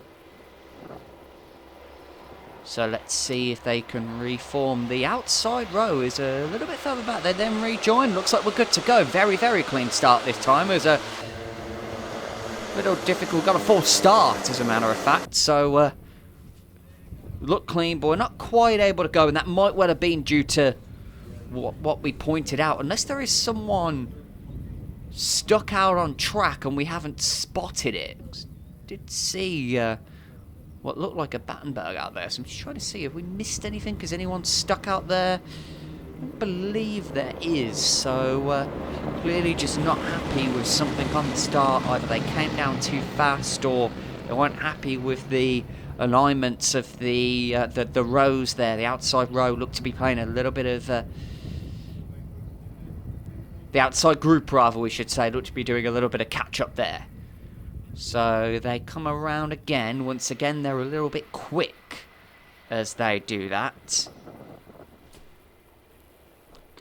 So let's see if they can reform. The outside row is a little bit further back. They then rejoin. Looks like we're good to go. Very, very clean start this time. It was a little difficult. Got a false start, as a matter of fact. So look clean, but we're not quite able to go. And that might well have been due to what we pointed out, unless there is someone stuck out on track and we haven't spotted it. Did see what looked like a Battenberg out there, so I'm just trying to see if we missed anything. Is anyone stuck out there? I don't believe there is, so clearly just not happy with something on the start. Either they came down too fast or they weren't happy with the alignments of the rows there. The outside row looked to be playing a little bit of the outside group, rather, we should say, looked to be doing a little bit of catch-up there. So they come around again. Once again, they're a little bit quick as they do that.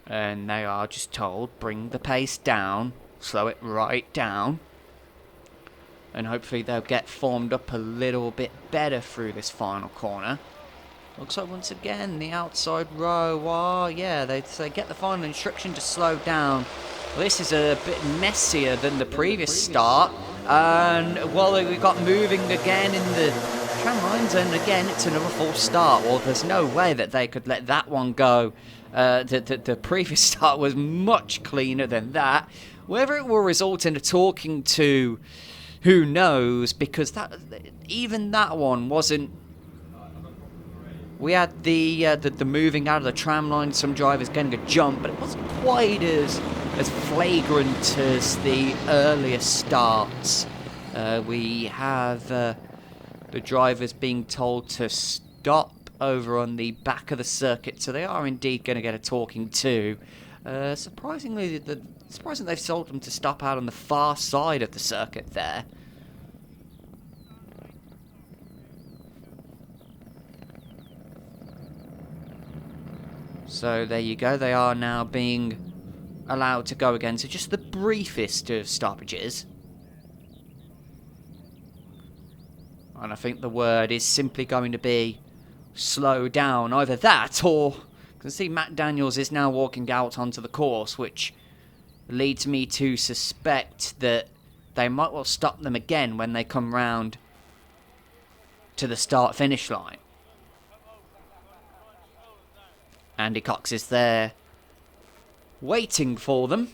And they are just told, bring the pace down, slow it right down. And hopefully they'll get formed up a little bit better through this final corner. Looks like once again the outside row, oh yeah, they get the final instruction to slow down. Well, this is a bit messier than the previous start. And well, we got moving again in the tram lines, and again it's another false start. Well, there's no way that they could let that one go. The previous start was much cleaner than that. Whether it will result in a talking to, who knows, because even that one wasn't. We had the moving out of the tram line, some drivers getting a jump, but it wasn't quite as flagrant as the earlier starts. We have the drivers being told to stop over on the back of the circuit, so they are indeed going to get a talking to. Surprisingly, they've told them to stop out on the far side of the circuit there. So there you go, they are now being allowed to go again. So just the briefest of stoppages. And I think the word is simply going to be slow down. Either that or, you can see Matt Daniels is now walking out onto the course, which leads me to suspect that they might well stop them again when they come round to the start-finish line. Andy Cox is there waiting for them.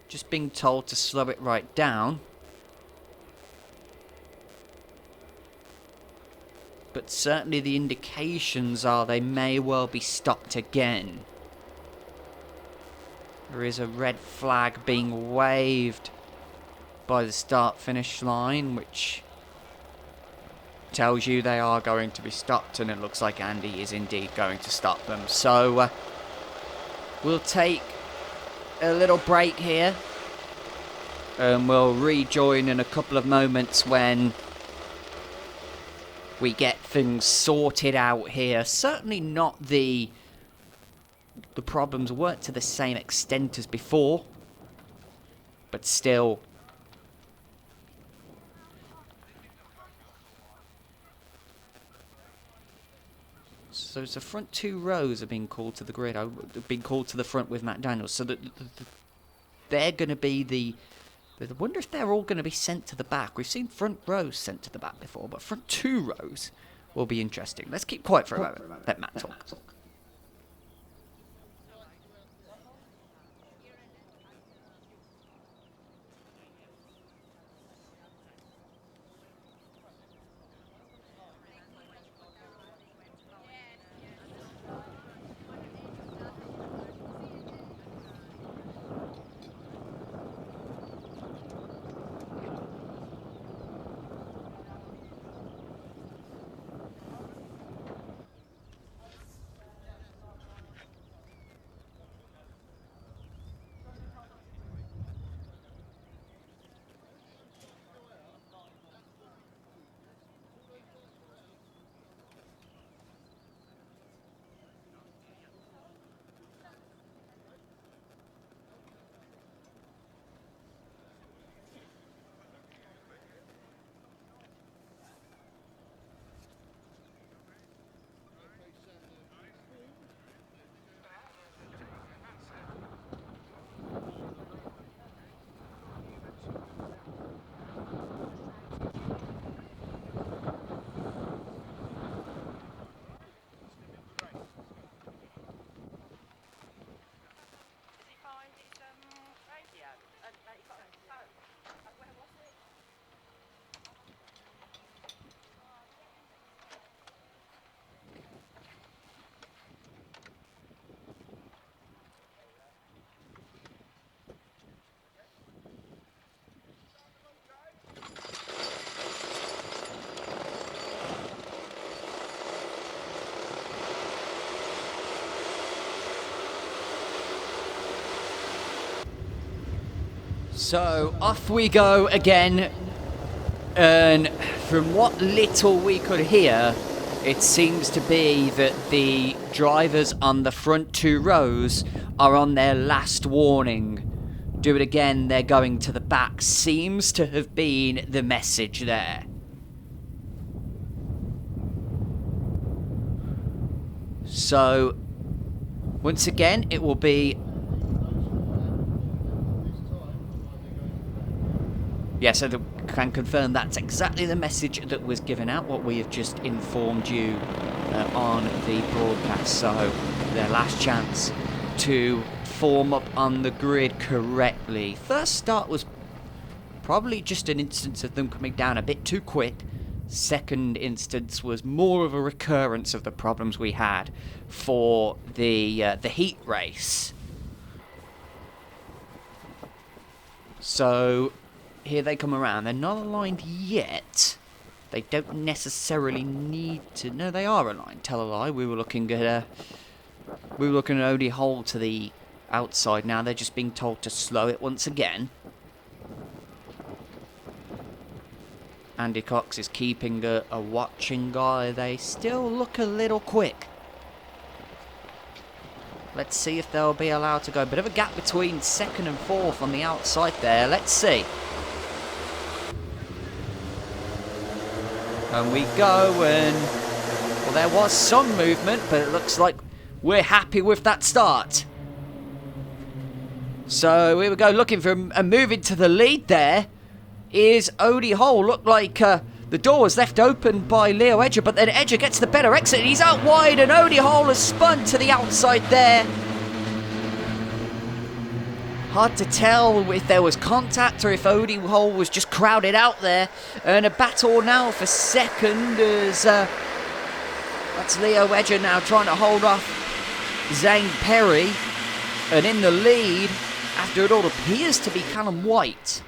Just being told to slow it right down. But certainly the indications are they may well be stopped again. There is a red flag being waved by the start-finish line, which tells you they are going to be stopped, and it looks like Andy is indeed going to stop them. So we'll take a little break here, and we'll rejoin in a couple of moments when we get things sorted out here. Certainly not the problems weren't to the same extent as before, but still. So the front two rows are being called to the grid, being called to the front with Matt Daniels. So they're going to be I wonder if they're all going to be sent to the back. We've seen front rows sent to the back before, but front two rows will be interesting. Let's keep quiet for a moment. Let Matt talk. So off we go again, and from what little we could hear, it seems to be that the drivers on the front 2 rows are on their last warning. Do it again, they're going to the back, seems to have been the message there. So, once again, it will be... Yeah, so can confirm that's exactly the message that was given out, what we have just informed you on the broadcast. So, their last chance to form up on the grid correctly. First start was probably just an instance of them coming down a bit too quick. Second instance was more of a recurrence of the problems we had for the heat race. So here they come around. They're not aligned yet. They don't necessarily need to. No, they are aligned. Tell a lie. We were looking at Odie Hole to the outside. Now they're just being told to slow it once again. Andy Cox is keeping a watching eye. They still look a little quick. Let's see if they'll be allowed to go. Bit of a gap between second and fourth on the outside there. Let's see. And we go, and well, there was some movement, but it looks like we're happy with that start. So here we go, looking for a move into the lead there. Is Odie Hole. Looked like the door was left open by Leo Edger, but then Edger gets the better exit. He's out wide, and Odie Hole has spun to the outside there. Hard to tell if there was contact or if Odie Hole was just crowded out there. And a battle now for second as that's Leo Edger now trying to hold off Zane Perry. And in the lead, after it all appears to be Callum White.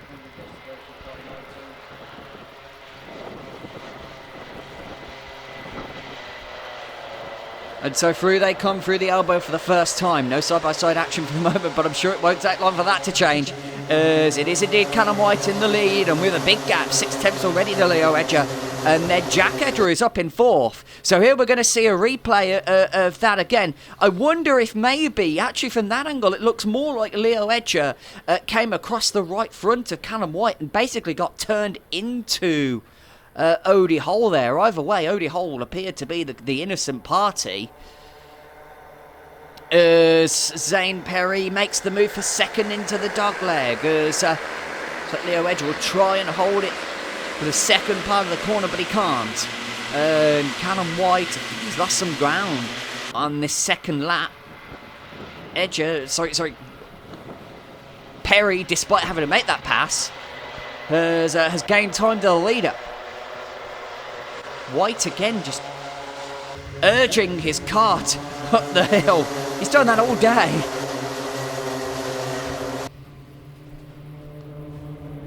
And so through they come through the elbow for the first time. No side-by-side action for the moment, but I'm sure it won't take long for that to change. As it is indeed Callum White in the lead, and with a big gap, 6 tenths already to Leo Edger. And then Jack Edger is up in fourth. So here we're going to see a replay of that again. I wonder if maybe, actually from that angle, it looks more like Leo Edger came across the right front of Callum White and basically got turned into Odie Hole there. Either way, Odie Hole appeared to be the innocent party. As Zane Perry makes the move for second into the dogleg. As so Leo Edger will try and hold it for the second part of the corner, but he can't. And Callum White, he's lost some ground on this second lap. Perry, despite having to make that pass, has gained time to the leader. White again just urging his cart up the hill. He's done that all day.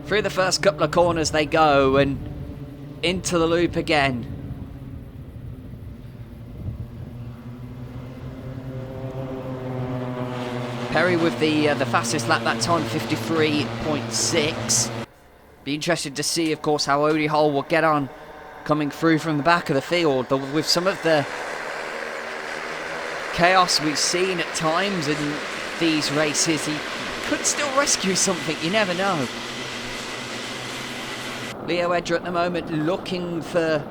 Through the first couple of corners they go, and into the loop again. Perry with the fastest lap that time, 53.6. Be interested to see, of course, how Odie Hole will get on coming through from the back of the field. But with some of the chaos we've seen at times in these races, he could still rescue something. You never know. Leo Edger at the moment looking for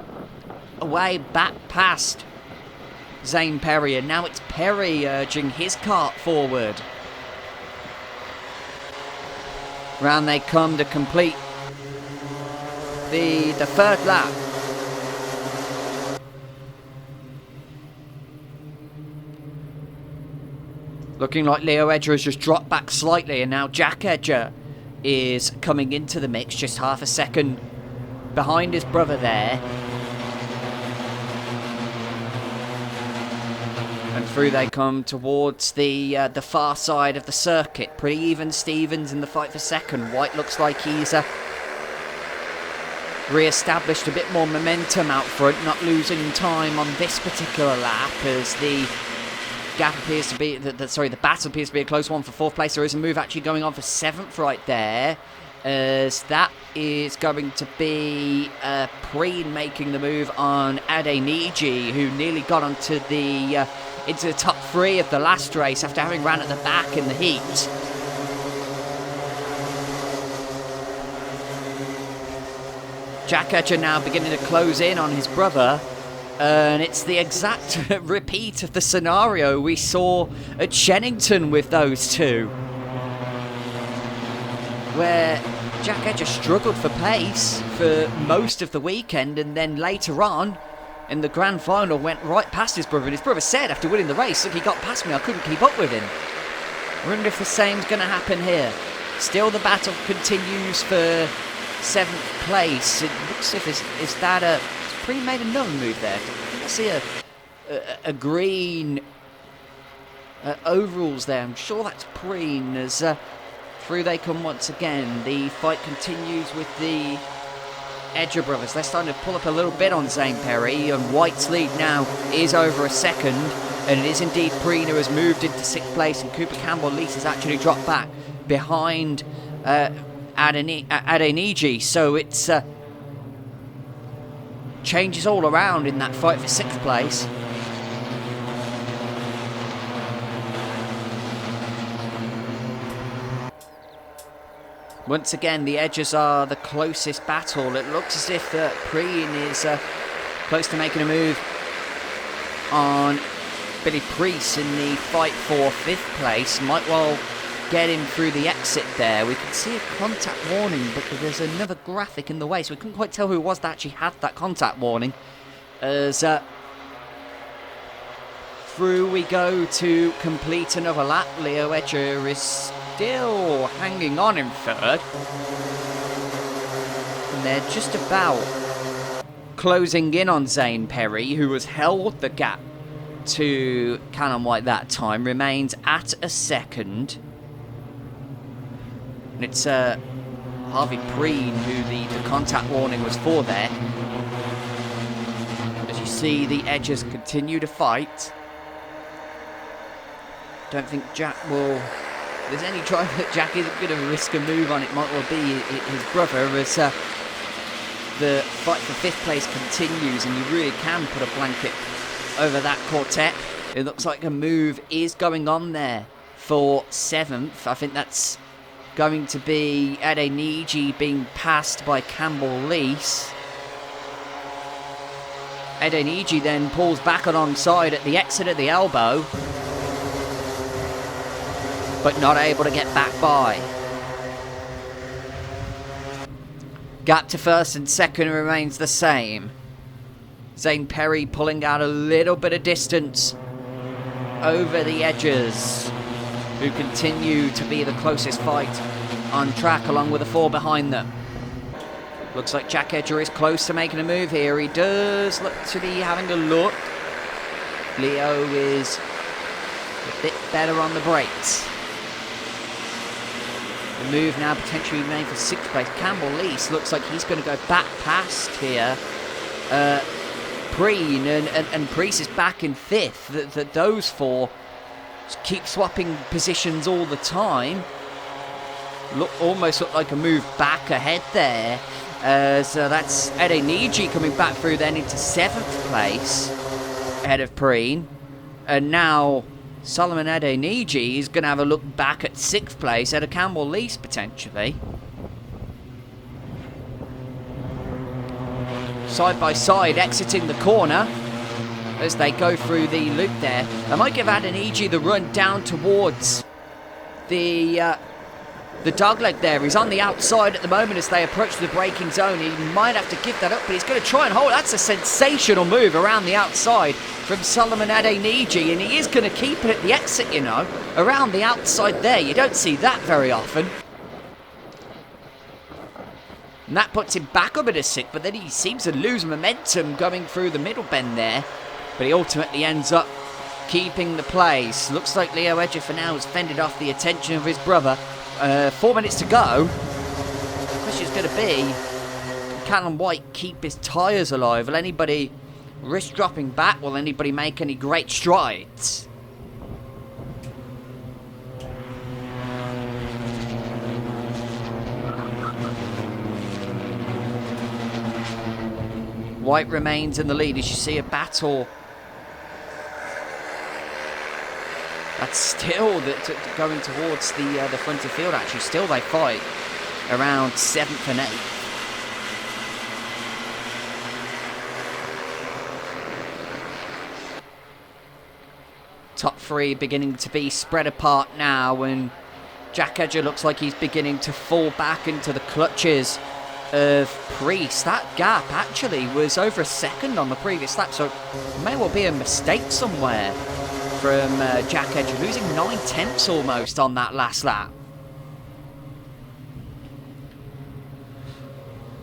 a way back past Zane Perry, and now it's Perry urging his cart forward. Round they come to complete the third lap. Looking like Leo Edger has just dropped back slightly, and now Jack Edger is coming into the mix, just half a second behind his brother there. And through they come towards the far side of the circuit. Pretty even Stevens in the fight for second. White looks like he's re-established a bit more momentum out front, not losing time on this particular lap as the gap appears to be, the battle appears to be a close one for 4th place. There is a move actually going on for 7th right there, as that is going to be Preen making the move on Adeniji, who nearly got onto into the top 3 of the last race after having ran at the back in the heat. Jack Edger now beginning to close in on his brother, and it's the exact repeat of the scenario we saw at Shennington with those two, where Jack Edger struggled for pace for most of the weekend, and then later on in the grand final went right past his brother, and his brother said after winning the race, look, he got past me, I couldn't keep up with him. I wonder if the same's going to happen here. Still the battle continues for 7th place. It looks as if is that a Preen made another move there. I see a green overalls there. I'm sure that's Preen as through they come once again. The fight continues with the Edger brothers. They're starting to pull up a little bit on Zane Perry, and White's lead now is over a second, and it is indeed Preen who has moved into 6th place, and Cooper Campbell-Lease has actually dropped back behind Adeniji, so it's changes all around in that fight for 6th place. Once again, the Edgers are the closest battle. It looks as if Preen is close to making a move on Billy Priest in the fight for 5th place. Might well get him through the exit there. We can see a contact warning, but there's another graphic in the way, so we couldn't quite tell who it was that actually had that contact warning. As through we go to complete another lap. Leo Edger is still hanging on in 3rd, and they're just about closing in on Zane Perry, who has held the gap to Callum White that time, remains at a 2nd. And it's Harvey Preen who the contact warning was for there. As you see, the Edgers continue to fight. Don't think Jack will... If there's any drive that Jack isn't going to risk a move on, it might well be his brother, as the fight for 5th place continues, and you really can put a blanket over that quartet. It looks like a move is going on there for 7th. I think that's going to be Adeniji being passed by Campbell-Lease. Adeniji then pulls back alongside at the exit of the elbow, but not able to get back by. Gap to 1st and 2nd remains the same. Zane Perry pulling out a little bit of distance over the Edgers, who continue to be the closest fight on track, along with the 4 behind them. Looks like Jack Edger is close to making a move here. He does look to be having a look. Leo is a bit better on the brakes. The move now potentially made for 6th place. Campbell-Lease looks like he's going to go back past here Preen, and Priest is back in 5th. That those 4 keep swapping positions all the time. Almost look like a move back ahead there. So that's Adeniji coming back through then into 7th place ahead of Preen. And now Solomon Adeniji is going to have a look back at 6th place ahead of Campbell-Lease potentially. Side by side, exiting the corner as they go through the loop there. I might give Adeniji the run down towards the dogleg there. He's on the outside at the moment as they approach the braking zone. He might have to give that up, but he's going to try and hold. That's a sensational move around the outside from Solomon Adeniji, and he is going to keep it at the exit, you know, around the outside there. You don't see that very often. And that puts him back up at a 6th, but then he seems to lose momentum going through the middle bend there. But he ultimately ends up keeping the place. Looks like Leo Edger for now has fended off the attention of his brother. 4 minutes to go. The question is going to be, can Callum White keep his tyres alive? Will anybody risk dropping back? Will anybody make any great strides? White remains in the lead as you see a battle. That's still going towards the front of field, actually. Still they fight around 7th and 8th. Top 3 beginning to be spread apart now, and Jack Edger looks like he's beginning to fall back into the clutches of Priest. That gap actually was over a second on the previous lap, so it may well be a mistake somewhere from Jack Edger, losing 9/10 almost on that last lap.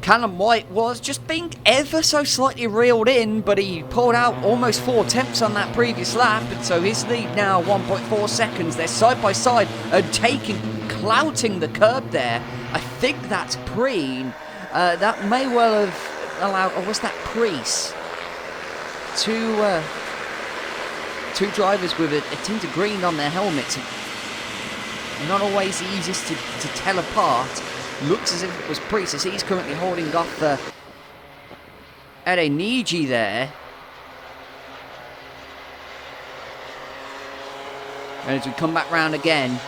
Callum White was just being ever so slightly reeled in, but he pulled out almost 4/10 on that previous lap, and so his lead now 1.4 seconds. They're side by side and clouting the curb there. I think that's Preen. That may well have allowed, or was that Priest? Two drivers with a tint of green on their helmets. Not always the easiest to tell apart. Looks as if it was Priest, as he's currently holding off Edeniji there. And as we come back round again,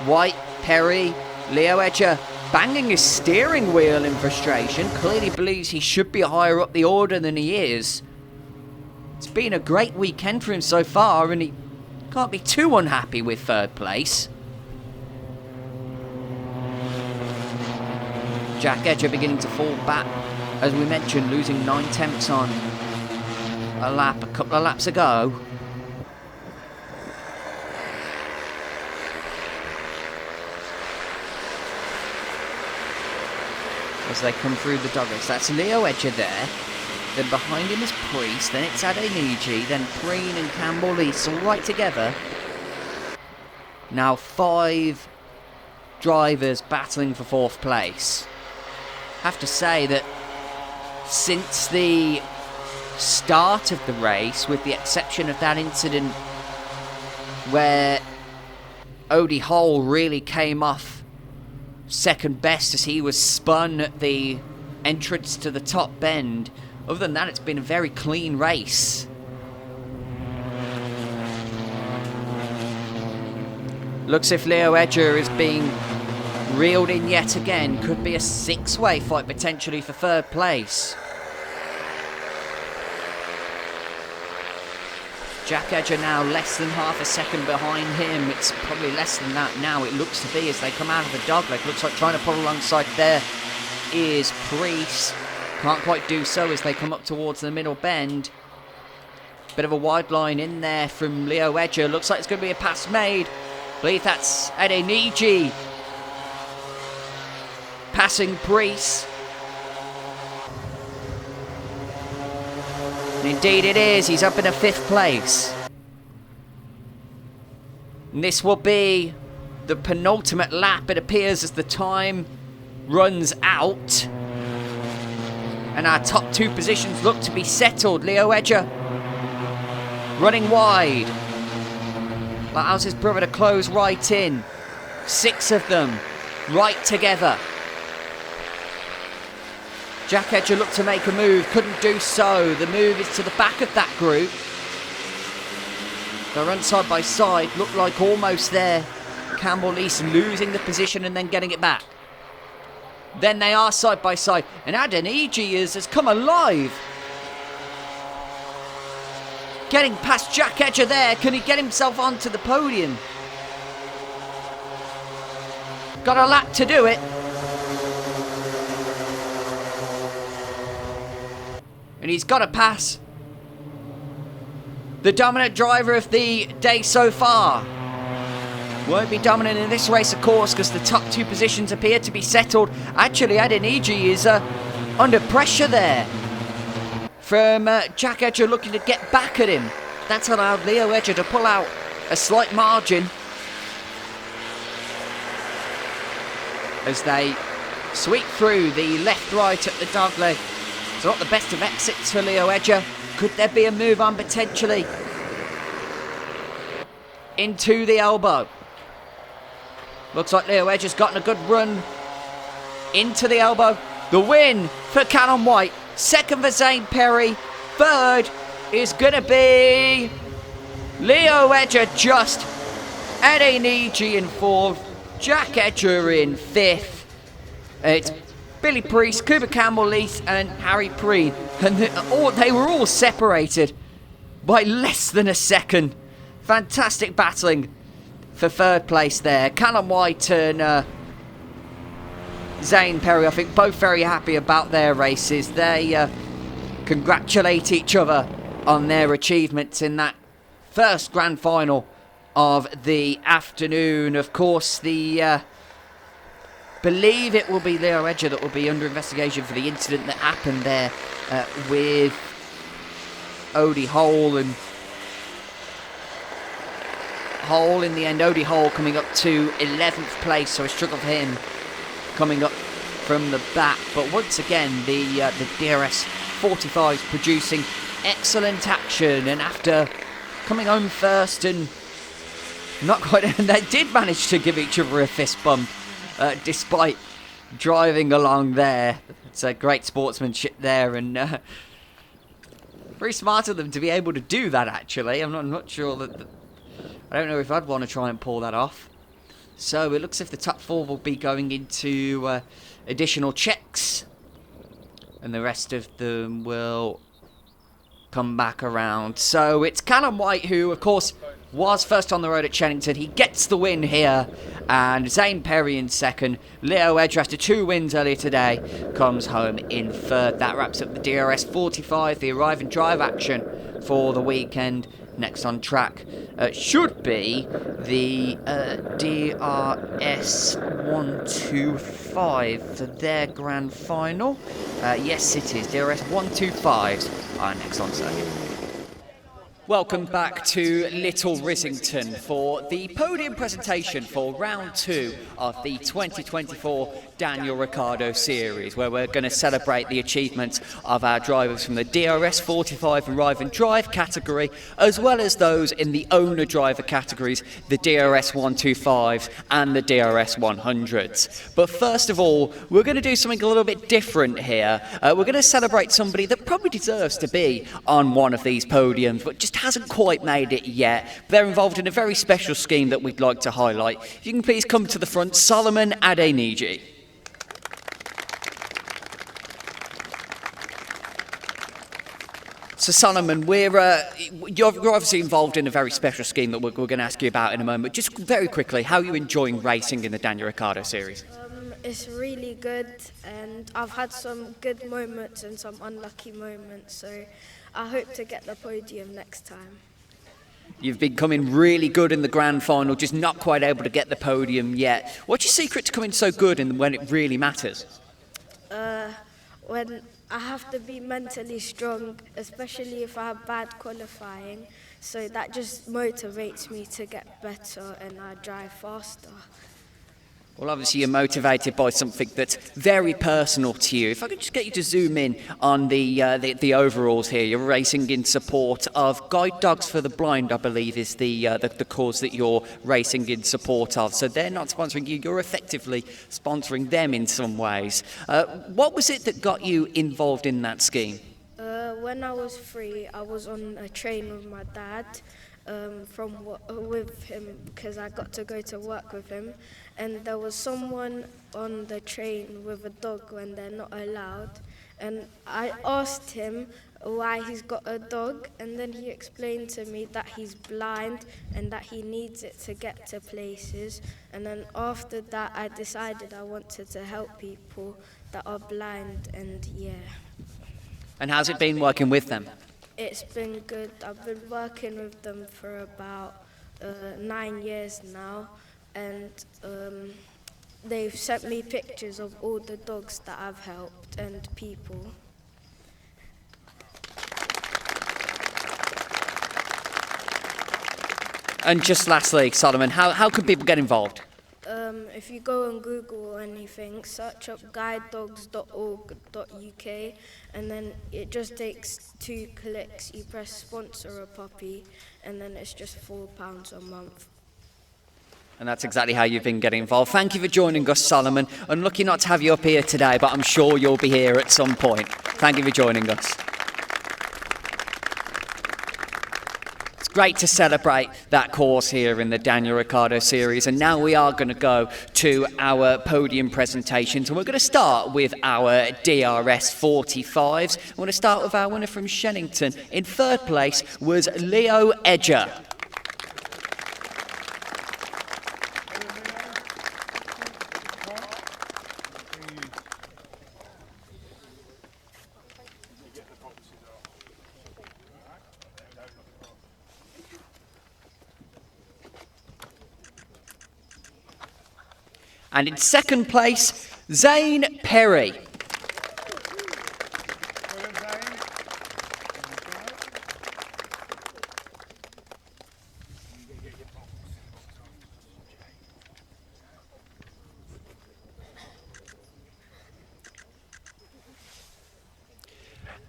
White, Perry, Leo Edger banging his steering wheel in frustration. Clearly believes he should be higher up the order than he is. It's been a great weekend for him so far, and he can't be too unhappy with 3rd place. Jack Edger beginning to fall back, as we mentioned, losing 9/10 on a lap a couple of laps ago. As they come through the doggers, that's Leo Edger there. Then behind him is Priest, then it's Adeniji, then Preen and Campbell Lease all right together. Now 5 drivers battling for 4th place. Have to say that since the start of the race, with the exception of that incident where Odie Hole really came off second best as he was spun at the entrance to the top bend, other than that, it's been a very clean race. Looks if Leo Edger is being reeled in yet again. Could be a 6-way fight potentially for 3rd place. Jack Edger now less than half a second behind him. It's probably less than that now, it looks to be, as they come out of the dogleg. Looks like trying to pull alongside there is Priest. Can't quite do so as they come up towards the middle bend. Bit of a wide line in there from Leo Edger. Looks like it's going to be a pass made. I believe that's Edeniji passing Priest. And indeed it is. He's up in a 5th place. And this will be the penultimate lap, it appears, as the time runs out. And our top 2 positions look to be settled. Leo Edger running wide. Allows his brother to close right in. 6 of them right together. Jack Edger looked to make a move, couldn't do so. The move is to the back of that group. They run side by side, look like almost there. Campbell Lease losing the position and then getting it back. Then they are side by side, and Adeniji has come alive. Getting past Jack Edger there, can he get himself onto the podium? Got a lap to do it. And he's got to pass the dominant driver of the day so far. Won't be dominant in this race, of course, because the top 2 positions appear to be settled. Actually, Adeniji is under pressure there from Jack Edger, looking to get back at him. That's allowed Leo Edger to pull out a slight margin as they sweep through the left-right at the dogleg. It's not the best of exits for Leo Edger. Could there be a move on potentially into the elbow? Looks like Leo Edger's gotten a good run into the elbow. The win for Callum White. Second for Zane Perry. Third is going to be Leo Edger just. Ade Niji in fourth. Jack Edger in fifth. It's Billy Priest, Cooper Campbell, Leith and Harry Preen. And they were all separated by less than a second. Fantastic battling for third place there. Callum White and Zane Perry, I think, both very happy about their races. They congratulate each other on their achievements in that first grand final of the afternoon. Of course, the believe it will be Leo Edger that will be under investigation for the incident that happened there with Odie Hole, and Hole in the end. Odie Hole coming up to 11th place, so a struggle for him coming up from the back. But once again, the DRS45 is producing excellent action, and after coming home first and not quite, and they did manage to give each other a fist bump despite driving along there. It's a great sportsmanship there, and very smart of them to be able to do that, actually. I'm not sure that I don't know if I'd want to try and pull that off. So it looks as if the top four will be going into additional checks, and the rest of them will come back around. So it's Callum White, who, of course, was first on the road at Chennington. He gets the win here, and Zane Perry in second. Leo Edger, after 2 wins earlier today, comes home in third. That wraps up the DRS45, the arrive and drive action for the weekend. Next on track should be the DRS125 for their grand final. Yes, it is. DRS125s are next on circuit. Welcome back to Little Rissington for the podium presentation for round 2 of the 2024 Daniel Ricciardo Series, where we're going to celebrate the achievements of our drivers from the DRS45 Arrive and Drive category, as well as those in the owner driver categories, the DRS125s and the DRS100s. But first of all, we're going to do something a little bit different here. We're going to celebrate somebody that probably deserves to be on one of these podiums, but just hasn't quite made it yet. They're involved in a very special scheme that we'd like to highlight. If you can please come to the front, Solomon Adeniji. So Solomon, you're obviously involved in a very special scheme that we're going to ask you about in a moment. Just very quickly, how are you enjoying racing in the Daniel Ricciardo Series? It's really good, and I've had some good moments and some unlucky moments, so I hope to get the podium next time. You've been coming really good in the grand final, just not quite able to get the podium yet. What's your secret to coming so good and when it really matters? When I have to be mentally strong, especially if I have bad qualifying, so that just motivates me to get better and I drive faster. Well, obviously you're motivated by something that's very personal to you. If I could just get you to zoom in on the overalls here. You're racing in support of Guide Dogs for the Blind, I believe, is the cause that you're racing in support of. So they're not sponsoring you, you're effectively sponsoring them in some ways. What was it that got you involved in that scheme? When I was 3, I was on a train with my dad. With him, because I got to go to work with him, and there was someone on the train with a dog when they're not allowed, and I asked him why he's got a dog, and then he explained to me that he's blind and that he needs it to get to places, and then after that I decided I wanted to help people that are blind, and yeah. And how's it been working with them? It's been good. I've been working with them for about 9 years now, and they've sent me pictures of all the dogs that I've helped and people. And just lastly, Solomon, how can people get involved? If you go on Google or anything, search up guidedogs.org.uk, and then it just takes 2 clicks. You press sponsor a puppy, and then it's just £4 a month. And that's exactly how you've been getting involved. Thank you for joining us, Solomon. Unlucky not to have you up here today, but I'm sure you'll be here at some point. Thank you for joining us. It's great to celebrate that course here in the Daniel Ricciardo Series. And now we are going to go to our podium presentations. And we're going to start with our DRS45s. I want to start with our winner from Shenington. In third place was Leo Edger. And in second place, Zane Perry.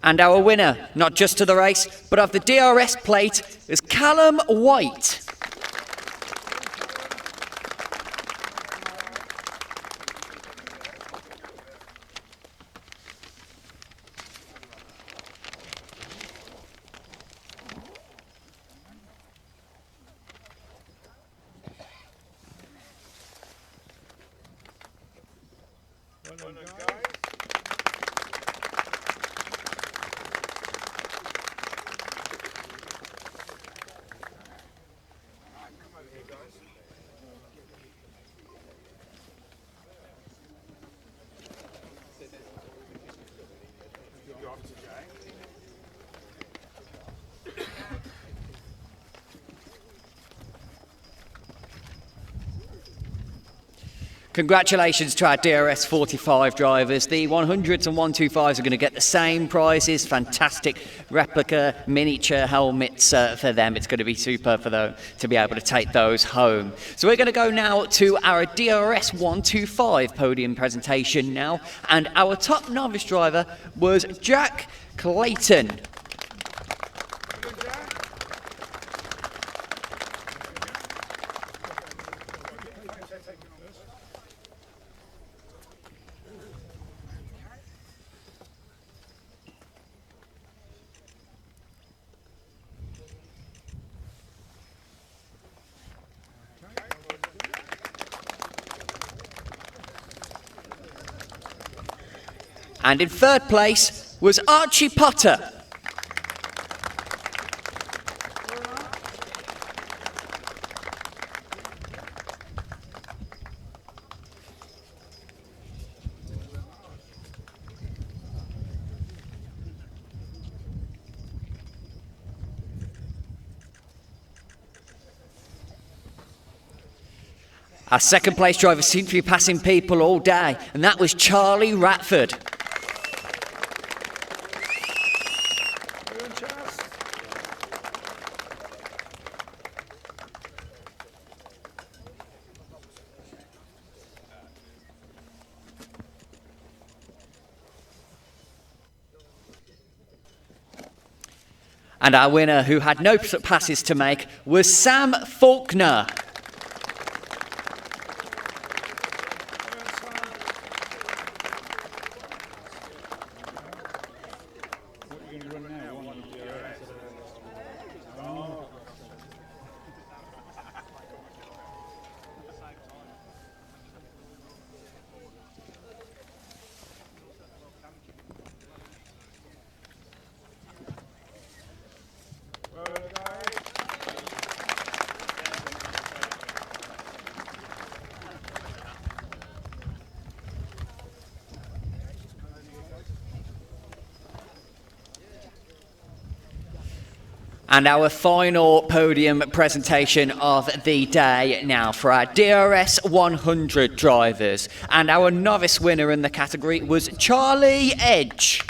And our winner, not just of the race, but of the DRS plate, is Callum White. Congratulations to our DRS45 drivers. The 100s and 125s are going to get the same prizes. Fantastic replica miniature helmets for them. It's going to be superb for them to be able to take those home. So we're going to go now to our DRS125 podium presentation now. And our top novice driver was Jack Clayton. And in third place was Archie Potter. Our second place driver seemed to be passing people all day, and that was Charlie Ratford. And our winner, who had no passes to make, was Sam Faulkner. And our final podium presentation of the day now for our DRS 100 drivers. And our novice winner in the category was Charlie Edge.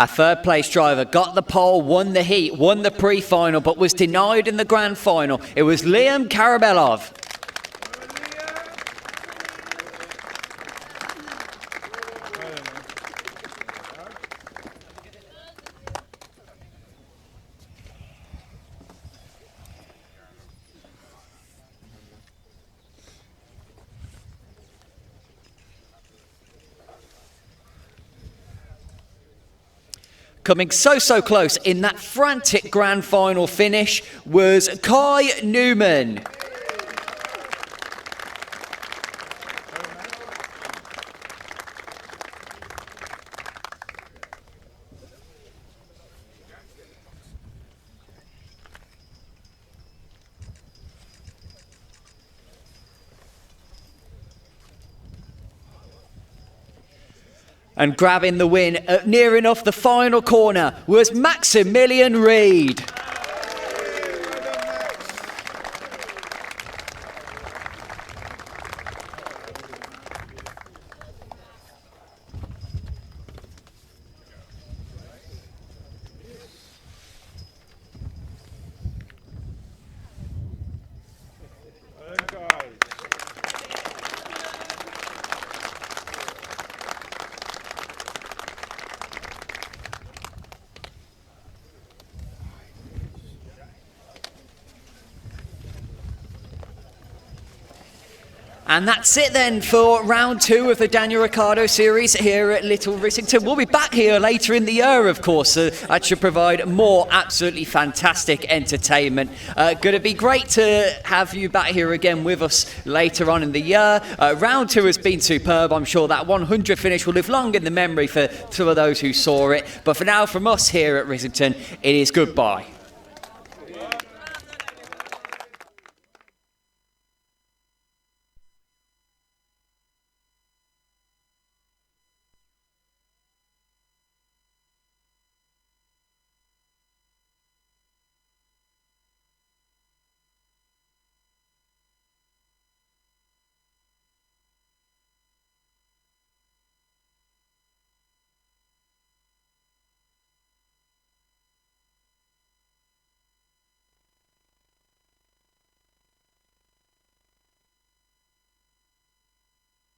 Our third place driver got the pole, won the heat, won the pre-final, but was denied in the grand final. It was Liam Karabelov. Coming so close in that frantic grand final finish was Kai Newman. And grabbing the win at near enough the final corner was Maximilian Reed. And that's it then for round 2 of the Daniel Ricciardo Series here at Little Rissington. We'll be back here later in the year, of course. That should provide more absolutely fantastic entertainment. Going to be great to have you back here again with us later on in the year. Round 2 has been superb. I'm sure that 100 finish will live long in the memory for some of those who saw it. But for now, from us here at Rissington, it is goodbye.